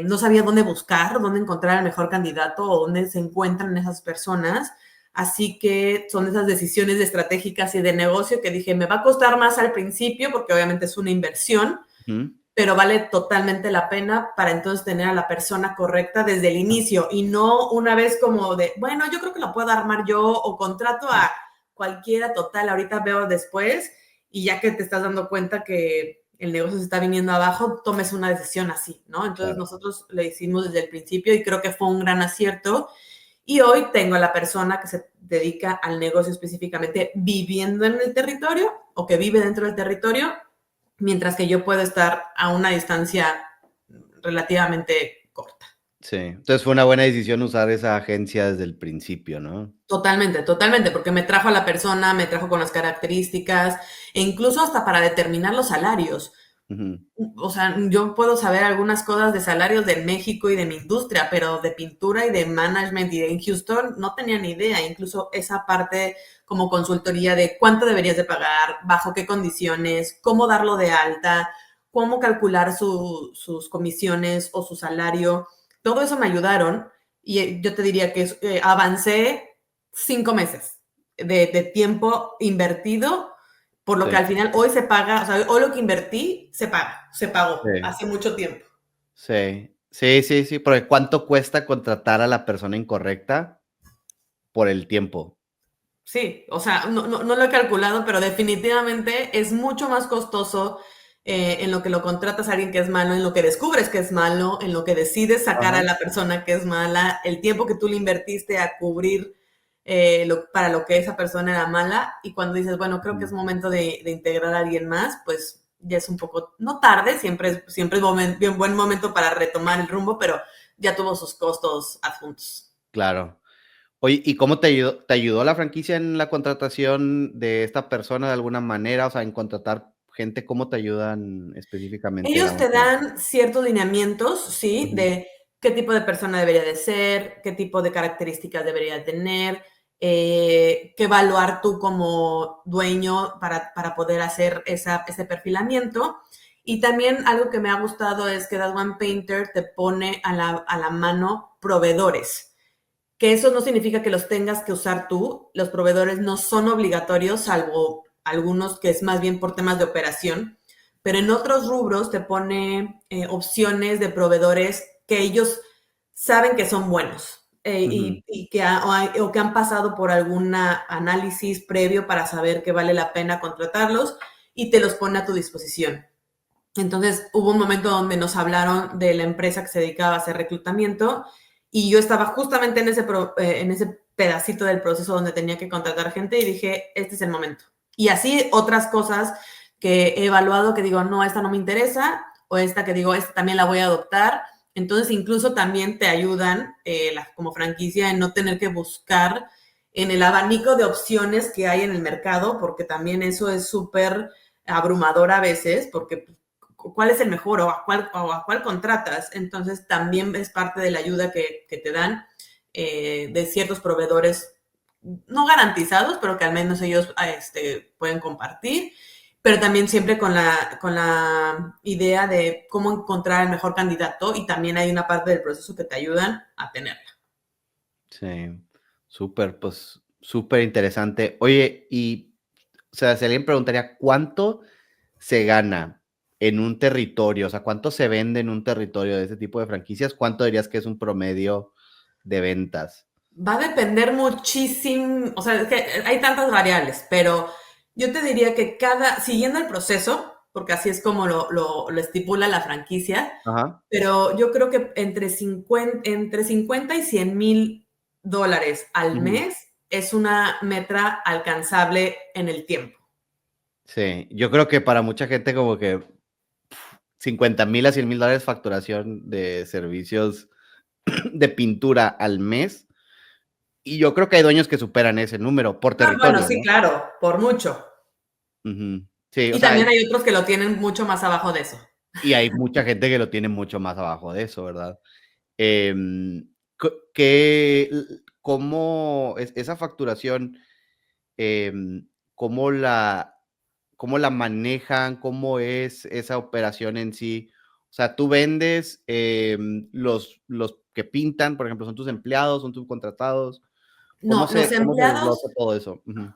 No sabía dónde buscar, dónde encontrar el mejor candidato o dónde se encuentran esas personas. Así que son esas decisiones estratégicas y de negocio que dije, me va a costar más al principio porque obviamente es una inversión, Ujú. pero vale totalmente la pena para entonces tener a la persona correcta desde el inicio y no una vez como de, bueno, yo creo que lo puedo armar yo o contrato a cualquiera total, ahorita veo después y ya que te estás dando cuenta que el negocio se está viniendo abajo, tomes una decisión así, ¿no? Entonces Claro. nosotros lo hicimos desde el principio y creo que fue un gran acierto. Y hoy tengo a la persona que se dedica al negocio específicamente viviendo en el territorio o que vive dentro del territorio, mientras que yo puedo estar a una distancia relativamente corta. Sí. Entonces fue una buena decisión usar esa agencia desde el principio, ¿no? Totalmente, totalmente, porque me trajo a la persona, me trajo con las características e incluso hasta para determinar los salarios. Ujú. O sea, yo puedo saber algunas cosas de salarios de México y de mi industria, pero de pintura y de management y de en Houston no tenía ni idea. Incluso esa parte como consultoría de cuánto deberías de pagar, bajo qué condiciones, cómo darlo de alta, cómo calcular sus comisiones o su salario. Todo eso me ayudaron y yo te diría que avancé 5 meses de tiempo invertido por lo Sí, que al final hoy se paga, o sea, hoy lo que invertí se paga, se pagó sí, hace mucho tiempo. sí. Sí, sí, sí, porque ¿cuánto cuesta contratar a la persona incorrecta? Por el tiempo. Sí, o sea, no lo he calculado, pero definitivamente es mucho más costoso en lo que lo contratas a alguien que es malo, en lo que descubres que es malo, en lo que decides sacar Ajá. a la persona que es mala, el tiempo que tú le invertiste a cubrir para lo que esa persona era mala, y cuando dices, bueno, creo que es Mm. momento de integrar a alguien más, pues ya es un poco, no tarde, siempre es bien buen momento para retomar el rumbo, pero ya tuvo sus costos adjuntos. Claro. Oye, ¿y cómo te ayudó la franquicia en la contratación de esta persona de alguna manera? O sea, en contratar gente, ¿cómo te ayudan específicamente Ellos Down te Payment? dan ciertos lineamientos, ¿sí? Ujú. De qué tipo de persona debería de ser, qué tipo de características debería tener, qué evaluar tú como dueño para poder hacer ese perfilamiento. Y también algo que me ha gustado es que That One Painter te pone a la mano proveedores, que eso no significa que los tengas que usar tú. Los proveedores no son obligatorios, salvo algunos que es más bien por temas de operación, pero en otros rubros te pone opciones de proveedores que ellos saben que son buenos. Ujú. y que, o que han pasado por algún análisis previo para saber que vale la pena contratarlos y te los pone a tu disposición. Entonces hubo un momento donde nos hablaron de la empresa que se dedicaba a hacer reclutamiento y yo estaba justamente en ese pedacito del proceso donde tenía que contratar gente y dije, este es el momento. Y así otras cosas que he evaluado que digo, no, esta no me interesa, o esta que digo, esta también la voy a adoptar. Entonces incluso también te ayudan como franquicia en no tener que buscar en el abanico de opciones que hay en el mercado, porque también eso es súper abrumador a veces, porque cuál es el mejor o a cuál contratas. Entonces, también es parte de la ayuda que te dan de ciertos proveedores no garantizados, pero que al menos ellos pueden compartir, pero también siempre con la idea de cómo encontrar el mejor candidato y también hay una parte del proceso que te ayudan a tenerla. Sí, súper, pues súper interesante. Oye, y, o sea, si alguien preguntaría, ¿cuánto se gana en un territorio? O sea, ¿cuánto se vende en un territorio de ese tipo de franquicias? ¿Cuánto dirías que es un promedio de ventas? Va a depender muchísimo, o sea, es que hay tantas variables, pero yo te diría que siguiendo el proceso, porque así es como lo estipula la franquicia, Ajá. pero yo creo que entre 50 y $100,000 al Ujú. mes es una meta alcanzable en el tiempo. Sí, yo creo que para mucha gente como que 50,000 a 100,000 dólares facturación de servicios de pintura al mes. Y yo creo que hay dueños que superan ese número por Ah, bueno, territorio, sí, ¿no? claro, por mucho. Ujú. Sí, o Y sea, también hay otros que lo tienen mucho más abajo de eso. y hay mucha gente que lo tiene mucho más abajo de eso, ¿verdad? Co que l ¿Cómo es esa facturación, cómo la manejan? ¿Cómo es esa operación en sí? O sea, tú vendes, los que pintan, por ejemplo, ¿son tus empleados, son subcontratados? No, los Cómo se empleados, desglosa todo eso? Ujú.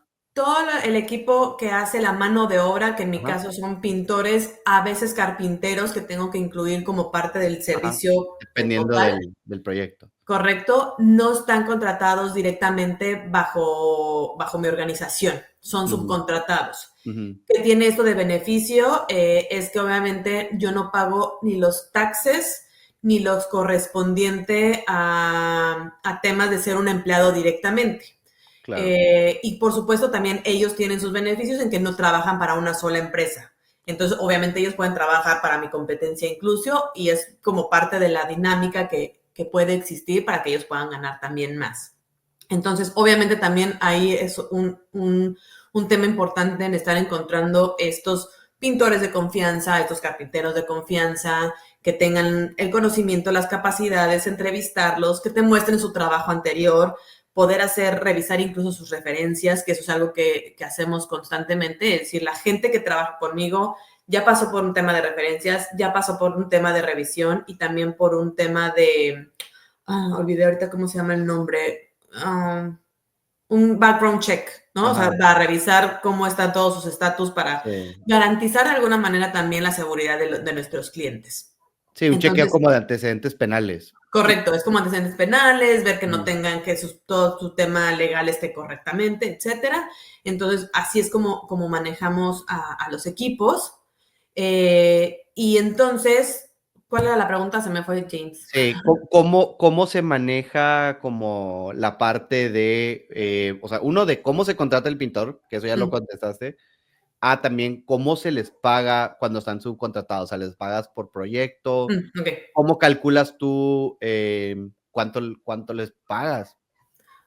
el equipo que hace la mano de obra, que en mi Ajá, caso son pintores, a veces carpinteros, que tengo que incluir como parte del ajá, servicio dependiendo total, del proyecto. correcto, no están contratados directamente bajo mi organización, son Ujú, subcontratados. ujú, ¿Qué tiene esto de beneficio? Es que obviamente yo no pago ni los taxes ni los correspondiente a temas de ser un empleado directamente. claro. Y por supuesto también ellos tienen sus beneficios en que no trabajan para una sola empresa. Entonces, obviamente ellos pueden trabajar para mi competencia incluso y es como parte de la dinámica que puede existir para que ellos puedan ganar también más. Entonces, obviamente también ahí es un tema importante en estar encontrando estos pintores de confianza, estos carpinteros de confianza, que tengan el conocimiento, las capacidades, entrevistarlos, que te muestren su trabajo anterior, poder revisar incluso sus referencias, que eso es algo que hacemos constantemente, es decir, la gente que trabaja conmigo ya pasó por un tema de referencias, ya pasó por un tema de revisión y también por un tema olvidé ahorita cómo se llama el nombre, un background check, ¿no? O sea, Ajá, para revisar cómo están todos sus estatus para sí. garantizar de alguna manera también la seguridad de nuestros clientes. Sí, un chequeo Entonces, como de antecedentes penales. correcto, es como antecedentes penales, ver que no Ujú, tengan que todo su tema legal esté correctamente, etcétera. Entonces, así es como manejamos a los equipos. Y entonces, ¿cuál era la pregunta? Se me fue James. sí, cómo se maneja como la parte de, o sea, uno de cómo se contrata el pintor, que eso ya lo Mm, contestaste, también cómo se les paga cuando están subcontratados, o sea, ¿les pagas por proyecto? ok. ¿Cómo calculas tú, cuánto les pagas?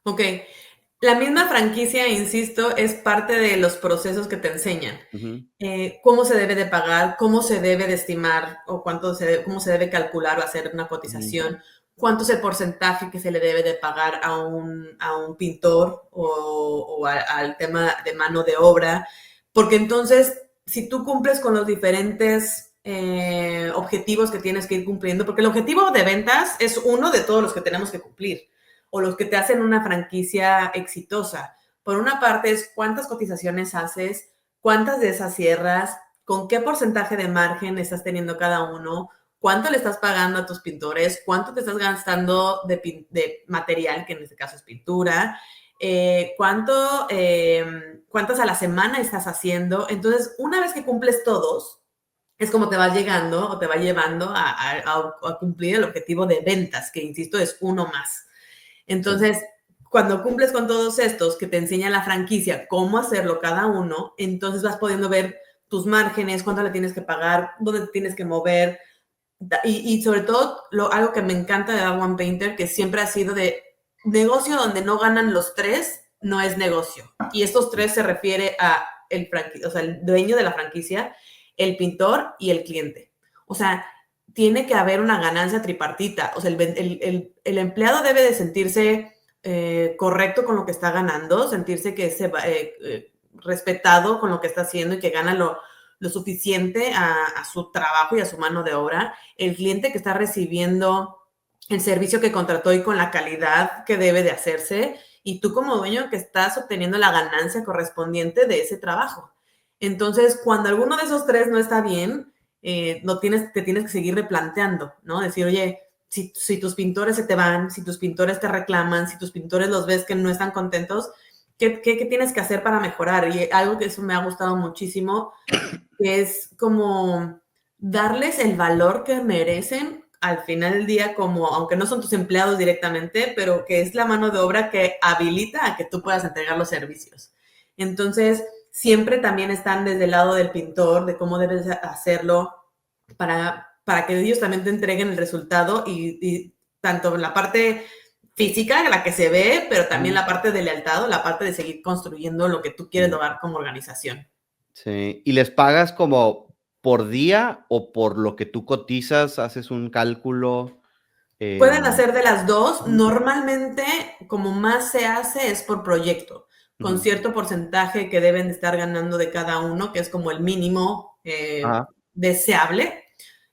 Ok. La misma franquicia, insisto, es parte de los procesos que te enseñan. Ujú, Cómo se debe de pagar, cómo se debe de estimar o cómo se debe calcular o hacer una ujú, cotización, cuánto es el porcentaje que se le debe de pagar a un pintor al tema de mano de obra, porque entonces, si tú cumples con los diferentes objetivos que tienes que ir cumpliendo, porque el objetivo de ventas es uno de todos los que tenemos que cumplir o los que te hacen una franquicia exitosa. Por una parte es cuántas cotizaciones haces, cuántas de esas cierras, con qué porcentaje de margen estás teniendo cada uno, cuánto le estás pagando a tus pintores, cuánto te estás gastando de material, que en este caso es pintura, cuántas a la semana estás haciendo. Entonces, una vez que cumples todos, es como te vas llegando o te va llevando a cumplir el objetivo de ventas, que insisto, es uno más. Entonces, cuando cumples con todos estos que te enseña la franquicia cómo hacerlo cada uno, entonces vas pudiendo ver tus márgenes, cuánto le tienes que pagar, dónde te tienes que mover. Y sobre todo, algo que me encanta de One Painter, que siempre ha sido de negocio donde no ganan los tres, no es negocio. Y estos tres se refiere a el dueño de la franquicia, el pintor y el cliente. O sea, tiene que haber una ganancia tripartita. O sea, el empleado debe de sentirse correcto con lo que está ganando, sentirse que es respetado con lo que está haciendo y que gana lo suficiente a su trabajo y a su mano de obra. El cliente que está recibiendo el servicio que contrató y con la calidad que debe de hacerse, y tú como dueño que estás obteniendo la ganancia correspondiente de ese trabajo. Entonces, cuando alguno de esos tres no está bien, te tienes que seguir replanteando, ¿no? Decir, oye, si tus pintores se te van, si tus pintores te reclaman, si tus pintores los ves que no están contentos, ¿qué tienes que hacer para mejorar? Y algo que eso me ha gustado muchísimo, que es como darles el valor que merecen al final del día, como aunque no son tus empleados directamente, pero que es la mano de obra que habilita a que tú puedas entregar los servicios. Entonces, siempre también están desde el lado del pintor, de cómo debes hacerlo para que ellos también te entreguen el resultado y tanto la parte física, la que se ve, pero también la parte de lealtad, la parte de seguir construyendo lo que tú quieres lograr como organización. Sí, ¿y les pagas como por día o por lo que tú cotizas? ¿Haces un cálculo? Pueden hacer de las dos. Ujú. Normalmente, como más se hace, es por proyecto, con Ujú. cierto porcentaje que deben de estar ganando de cada uno, que es como el mínimo Ajá. deseable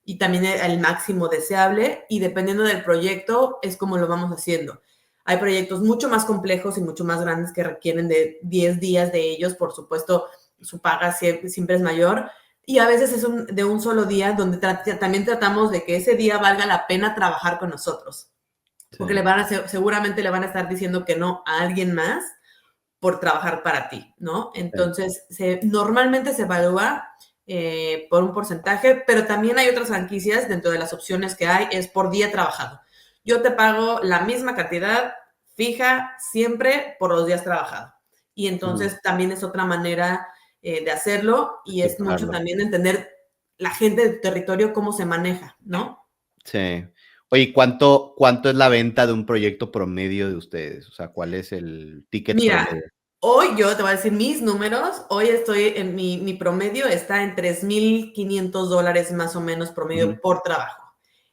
y también el máximo deseable. Y dependiendo del proyecto, es como lo vamos haciendo. Hay proyectos mucho más complejos y mucho más grandes que requieren de 10 días de ellos. Por supuesto, su paga siempre es mayor. Y a veces es de un solo día donde también tratamos de que ese día valga la pena trabajar con nosotros. Porque Sí. seguramente le van a estar diciendo que no a alguien más por trabajar para ti, ¿no? Sí. Entonces, normalmente se evalúa por un porcentaje, pero también hay otras franquicias dentro de las opciones que hay, es por día trabajado. Yo te pago la misma cantidad fija siempre por los días trabajados. Y entonces también es otra manera de hacerlo y De es mucho pagarlo. también entender la gente del territorio cómo se maneja, ¿no? Sí. Oye, ¿cuánto es la venta de un proyecto promedio de ustedes? O sea, ¿cuál es el ticket Mira, promedio? hoy yo te voy a decir mis números. Hoy estoy en mi promedio está en $3,500 más o menos promedio Ujú, por trabajo.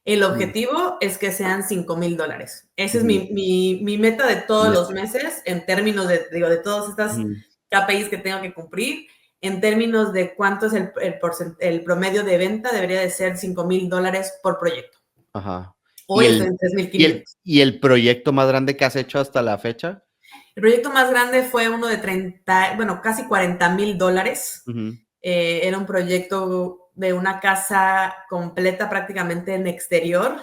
El ujú, objetivo es que sean $5,000. Esa es ujú. mi meta de todos los Meta. meses en términos de todas estas Ujú. KPIs que tengo que cumplir. En términos de cuánto es el promedio de venta, debería de ser $5,000 por proyecto. Ajá. ¿Y Hoy estoy el en tres mil y el quinientos. y el proyecto más grande que has hecho hasta la fecha? El proyecto más grande fue uno de casi $40,000. Ujú, Era un proyecto de una casa completa prácticamente en exterior.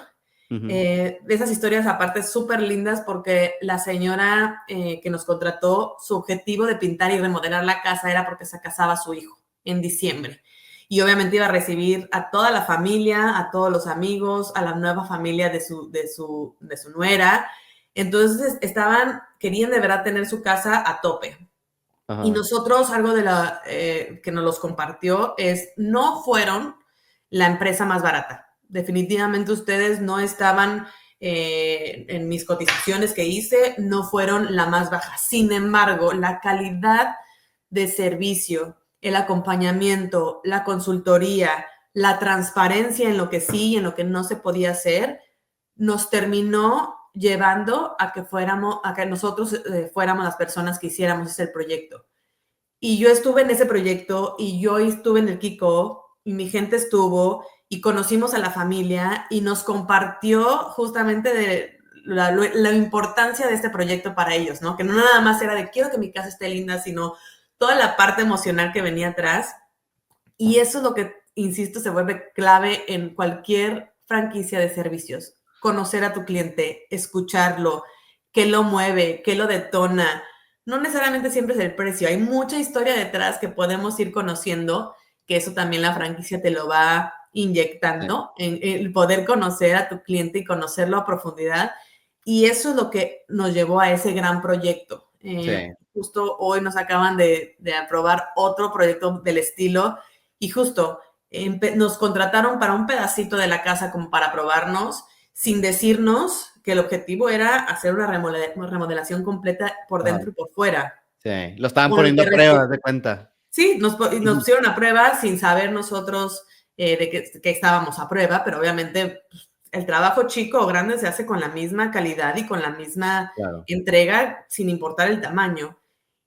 ujú, De esas historias aparte súper lindas porque la señora que nos contrató, su objetivo de pintar y remodelar la casa era porque se casaba su hijo en diciembre. Y obviamente iba a recibir a toda la familia, a todos los amigos, a la nueva familia de su nuera. Entonces querían de verdad tener su casa a tope. Y ajá. nosotros, algo que nos los compartió es, no fueron la empresa más barata. Definitivamente ustedes no estaban en mis cotizaciones que hice, no fueron la más baja. Sin embargo, la calidad de servicio, el acompañamiento, la consultoría, la transparencia en lo que sí y en lo que no se podía hacer, nos terminó llevando a que nosotros fuéramos las personas que hiciéramos ese proyecto. Y yo estuve en ese proyecto y yo estuve en el Kiko y mi gente estuvo y conocimos a la familia y nos compartió justamente de la importancia de este proyecto para ellos, ¿no? Que no nada más era de quiero que mi casa esté linda, sino toda la parte emocional que venía atrás. Y eso es lo que, insisto, se vuelve clave en cualquier franquicia de servicios, conocer a tu cliente, escucharlo, qué lo mueve, qué lo detona. No necesariamente siempre es el precio, hay mucha historia detrás que podemos ir conociendo, que eso también la franquicia te lo va inyectando, en el poder conocer a tu cliente y conocerlo a profundidad. Y eso es lo que nos llevó a ese gran proyecto. Justo hoy nos acaban de aprobar otro proyecto del estilo y justo nos contrataron para un pedacito de la casa como para probarnos, sin decirnos que el objetivo era hacer una remodelación completa por dentro y por fuera. Sí, lo estaban poniendo a prueba, de cuenta. Sí, nos pusieron a prueba sin saber nosotros de que estábamos a prueba, pero obviamente pues, el trabajo chico o grande se hace con la misma calidad y con la misma entrega, sin importar el tamaño.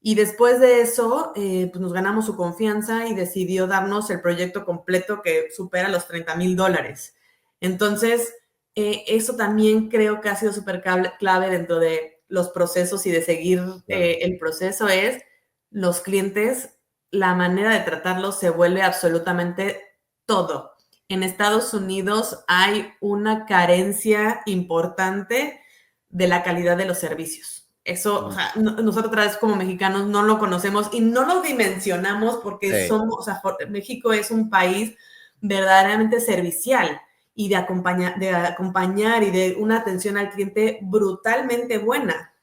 Y después de eso, pues nos ganamos su confianza y decidió darnos el proyecto completo que supera los $30,000. Entonces, eso también creo que ha sido súper clave dentro de los procesos y de seguir el proceso es los clientes, la manera de tratarlos se vuelve absolutamente todo. En Estados Unidos hay una carencia importante de la calidad de los servicios. Eso, o sea, nosotros otra vez como mexicanos no lo conocemos y no lo dimensionamos porque somos, o sea, México es un país verdaderamente servicial y de acompañar y de una atención al cliente brutalmente buena.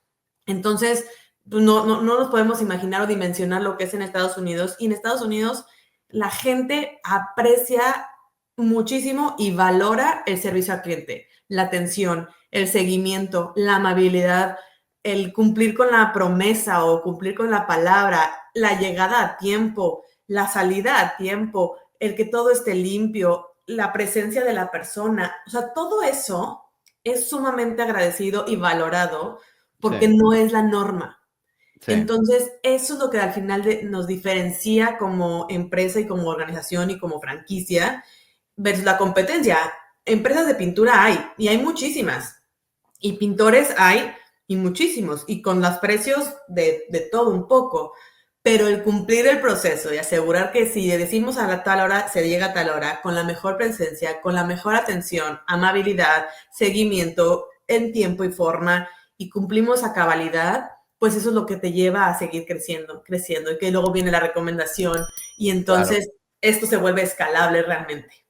Entonces, no nos podemos imaginar o dimensionar lo que es en Estados Unidos. Y en Estados Unidos la gente aprecia muchísimo y valora el servicio al cliente, la atención, el seguimiento, la amabilidad, el cumplir con la promesa o cumplir con la palabra, la llegada a tiempo, la salida a tiempo, el que todo esté limpio, la presencia de la persona. O sea, todo eso es sumamente agradecido y valorado porque no es la norma. Entonces, eso es lo que al final nos diferencia como empresa y como organización y como franquicia versus la competencia. Empresas de pintura hay, y hay muchísimas. Y pintores hay, y muchísimos. Y con los precios de todo un poco. Pero el cumplir el proceso y asegurar que si decimos a la tal hora, se llega a tal hora, con la mejor presencia, con la mejor atención, amabilidad, seguimiento en tiempo y forma, y cumplimos a cabalidad, pues eso es lo que te lleva a seguir creciendo, y que luego viene la recomendación, y entonces esto se vuelve escalable realmente.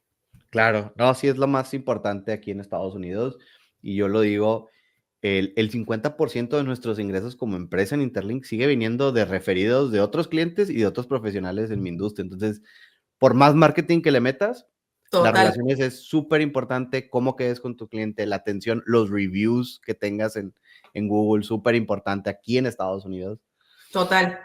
Claro, no, sí es lo más importante aquí en Estados Unidos, y yo lo digo, el 50% de nuestros ingresos como empresa en Interlink sigue viniendo de referidos de otros clientes y de otros profesionales en mi industria. Entonces, por más marketing que le metas, las relaciones es súper importante, cómo quedes con tu cliente, la atención, los reviews que tengas en Google, súper importante aquí en Estados Unidos. Total.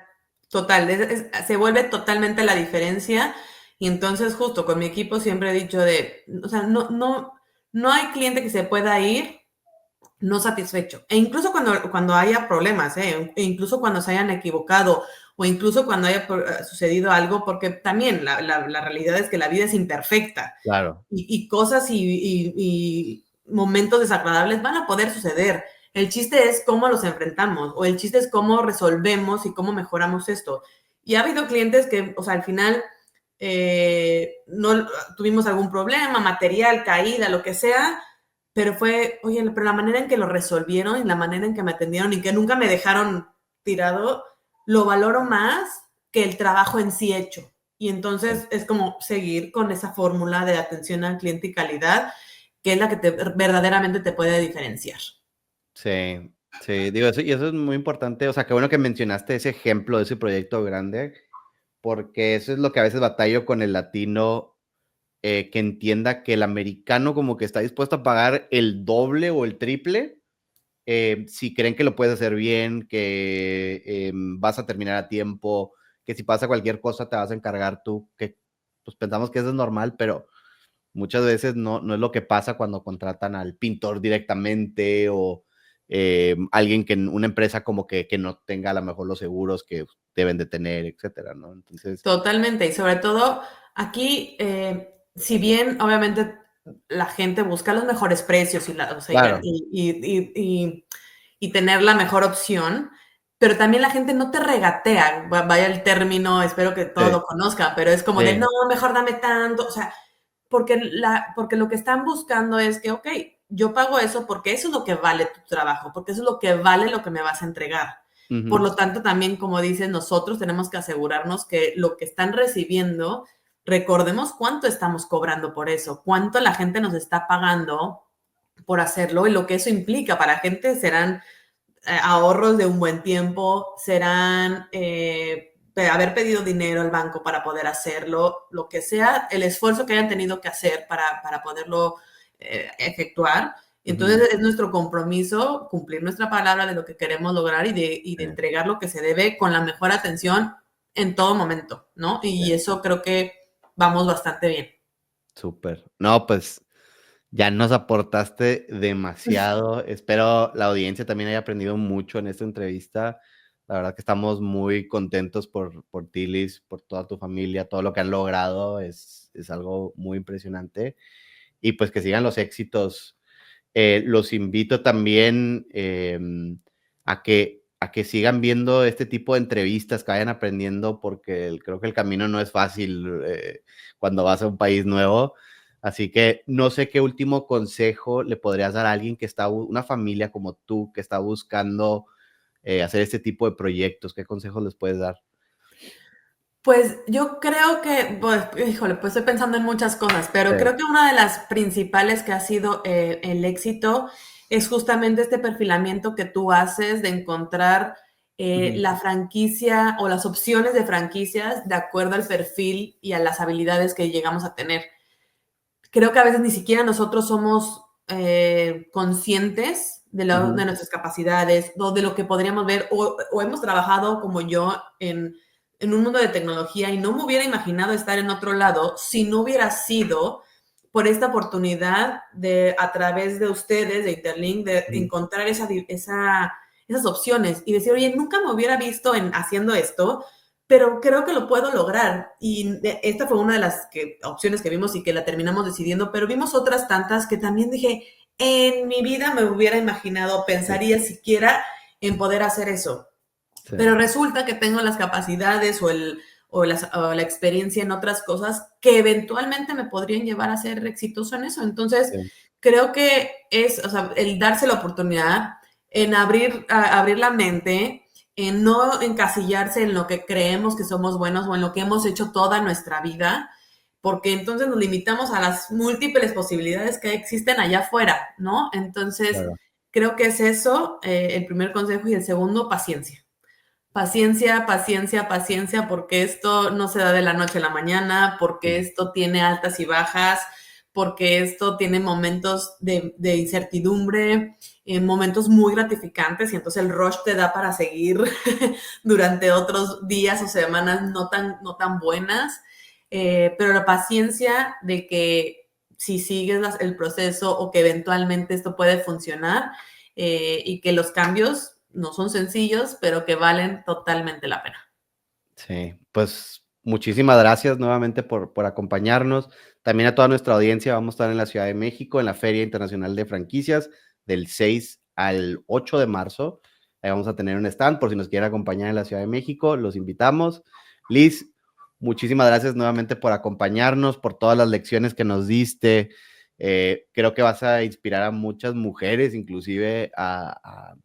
Se vuelve totalmente la diferencia. Y entonces, justo con mi equipo siempre he dicho o sea, no hay cliente que se pueda ir no satisfecho. E incluso cuando haya problemas, e incluso cuando se hayan equivocado, o incluso cuando haya sucedido algo, porque también la realidad es que la vida es imperfecta. Claro. Y cosas y momentos desagradables van a poder suceder. El chiste es cómo los enfrentamos, o el chiste es cómo resolvemos y cómo mejoramos esto. Y ha habido clientes que, o sea, al final no tuvimos algún problema, material, caída, lo que sea, pero oye, pero la manera en que lo resolvieron y la manera en que me atendieron y que nunca me dejaron tirado, lo valoro más que el trabajo en sí hecho. Y entonces es como seguir con esa fórmula de atención al cliente y calidad, que es la que verdaderamente te puede diferenciar. Sí, digo, y eso es muy importante. O sea, qué bueno que mencionaste ese ejemplo de ese proyecto grande, porque eso es lo que a veces batallo con el latino, que entienda que el americano como que está dispuesto a pagar el doble o el triple si creen que lo puedes hacer bien, que vas a terminar a tiempo, que si pasa cualquier cosa te vas a encargar tú, que pues pensamos que eso es normal, pero muchas veces no es lo que pasa cuando contratan al pintor directamente o alguien que en una empresa como que no tenga a lo mejor los seguros que deben de tener, etcétera, ¿no? Entonces... Totalmente, y sobre todo aquí, si bien obviamente la gente busca los mejores precios y tener la mejor opción, pero también la gente no te regatea, vaya el término, espero que todos lo conozcan, pero es como de, no, mejor dame tanto, o sea, porque lo que están buscando es que, ok, yo pago eso porque eso es lo que vale tu trabajo, porque eso es lo que vale lo que me vas a entregar. Por Ujú. lo tanto, también, como dices, nosotros tenemos que asegurarnos que lo que están recibiendo, recordemos cuánto estamos cobrando por eso, cuánto la gente nos está pagando por hacerlo y lo que eso implica para gente serán ahorros de un buen tiempo, serán haber pedido dinero al banco para poder hacerlo, lo que sea, el esfuerzo que hayan tenido que hacer para poderlo efectuar. Ujú. Entonces es nuestro compromiso cumplir nuestra palabra de lo que queremos lograr y de Sí, entregar lo que se debe con la mejor atención en todo momento, ¿no? sí, Y eso creo que vamos bastante bien. súper. No, pues ya nos aportaste demasiado. Espero la audiencia también haya aprendido mucho en esta entrevista. La verdad que estamos muy contentos por ti, Liz, por toda tu familia, todo lo que han logrado. Es algo muy impresionante. Y pues que sigan los éxitos. Los invito también a que sigan viendo este tipo de entrevistas, que vayan aprendiendo, porque creo que el camino no es fácil cuando vas a un país nuevo. Así que no sé qué último consejo le podrías dar a alguien que está, una familia como tú, que está buscando hacer este tipo de proyectos. ¿Qué consejos les puedes dar? Pues yo creo que, pues, híjole, pues estoy pensando en muchas cosas, pero Sí. creo que una de las principales que ha sido el éxito es justamente este perfilamiento que tú haces de encontrar Ujú. la franquicia o las opciones de franquicias de acuerdo al perfil y a las habilidades que llegamos a tener. Creo que a veces ni siquiera nosotros somos conscientes de Ujú. nuestras capacidades o de lo que podríamos ver o hemos trabajado como yo en un mundo de tecnología y no me hubiera imaginado estar en otro lado si no hubiera sido por esta oportunidad de a través de ustedes, de Interlink, de Ujú. encontrar esas opciones y decir, oye, nunca me hubiera visto haciendo esto, pero creo que lo puedo lograr. Y esta fue una de las opciones que vimos y que la terminamos decidiendo, pero vimos otras tantas que también dije, en mi vida me hubiera imaginado, Sí, pensaría siquiera en poder hacer eso. sí, Pero resulta que tengo las capacidades o la experiencia en otras cosas que eventualmente me podrían llevar a ser exitoso en eso. Entonces, sí. creo que es, o sea, el darse la oportunidad en abrir la mente, en no encasillarse en lo que creemos que somos buenos o en lo que hemos hecho toda nuestra vida, porque entonces nos limitamos a las múltiples posibilidades que existen allá afuera, ¿no? Entonces, Claro. creo que es eso, el primer consejo, y el segundo, paciencia. Paciencia, paciencia, paciencia, porque esto no se da de la noche a la mañana, porque Ujú. esto tiene altas y bajas, porque esto tiene momentos de incertidumbre, momentos muy gratificantes, y entonces el rush te da para seguir durante otros días o semanas no tan buenas, pero la paciencia de que si sigues el proceso o que eventualmente esto puede funcionar, y que los cambios no son sencillos, pero que valen totalmente la pena. Sí, pues muchísimas gracias nuevamente por acompañarnos. También a toda nuestra audiencia, vamos a estar en la Ciudad de México en la Feria Internacional de Franquicias del 6 al 8 de marzo. Ahí vamos a tener un stand por si nos quieren acompañar en la Ciudad de México, los invitamos. Liz, muchísimas gracias nuevamente por acompañarnos, por todas las lecciones que nos diste. Creo que vas a inspirar a muchas mujeres, inclusive a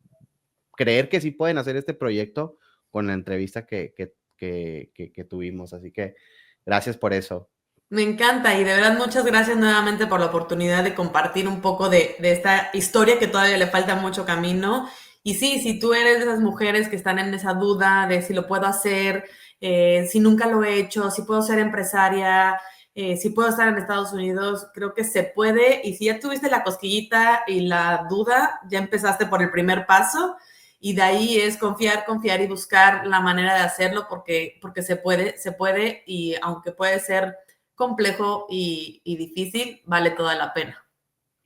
creer que sí pueden hacer este proyecto con la entrevista que tuvimos. Así que gracias por eso. Me encanta y de verdad muchas gracias nuevamente por la oportunidad de compartir un poco de esta historia que todavía le falta mucho camino. Y sí, si tú eres de esas mujeres que están en esa duda de si lo puedo hacer, si nunca lo he hecho, si puedo ser empresaria, si puedo estar en Estados Unidos, creo que se puede. Y si ya tuviste la cosquillita y la duda, ya empezaste por el primer paso. Y de ahí es confiar, confiar y buscar la manera de hacerlo porque se puede y aunque puede ser complejo y difícil, vale toda la pena.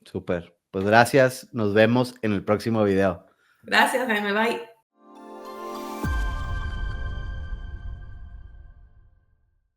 Súper. Pues gracias. Nos vemos en el próximo video. Gracias, Jaime. Bye.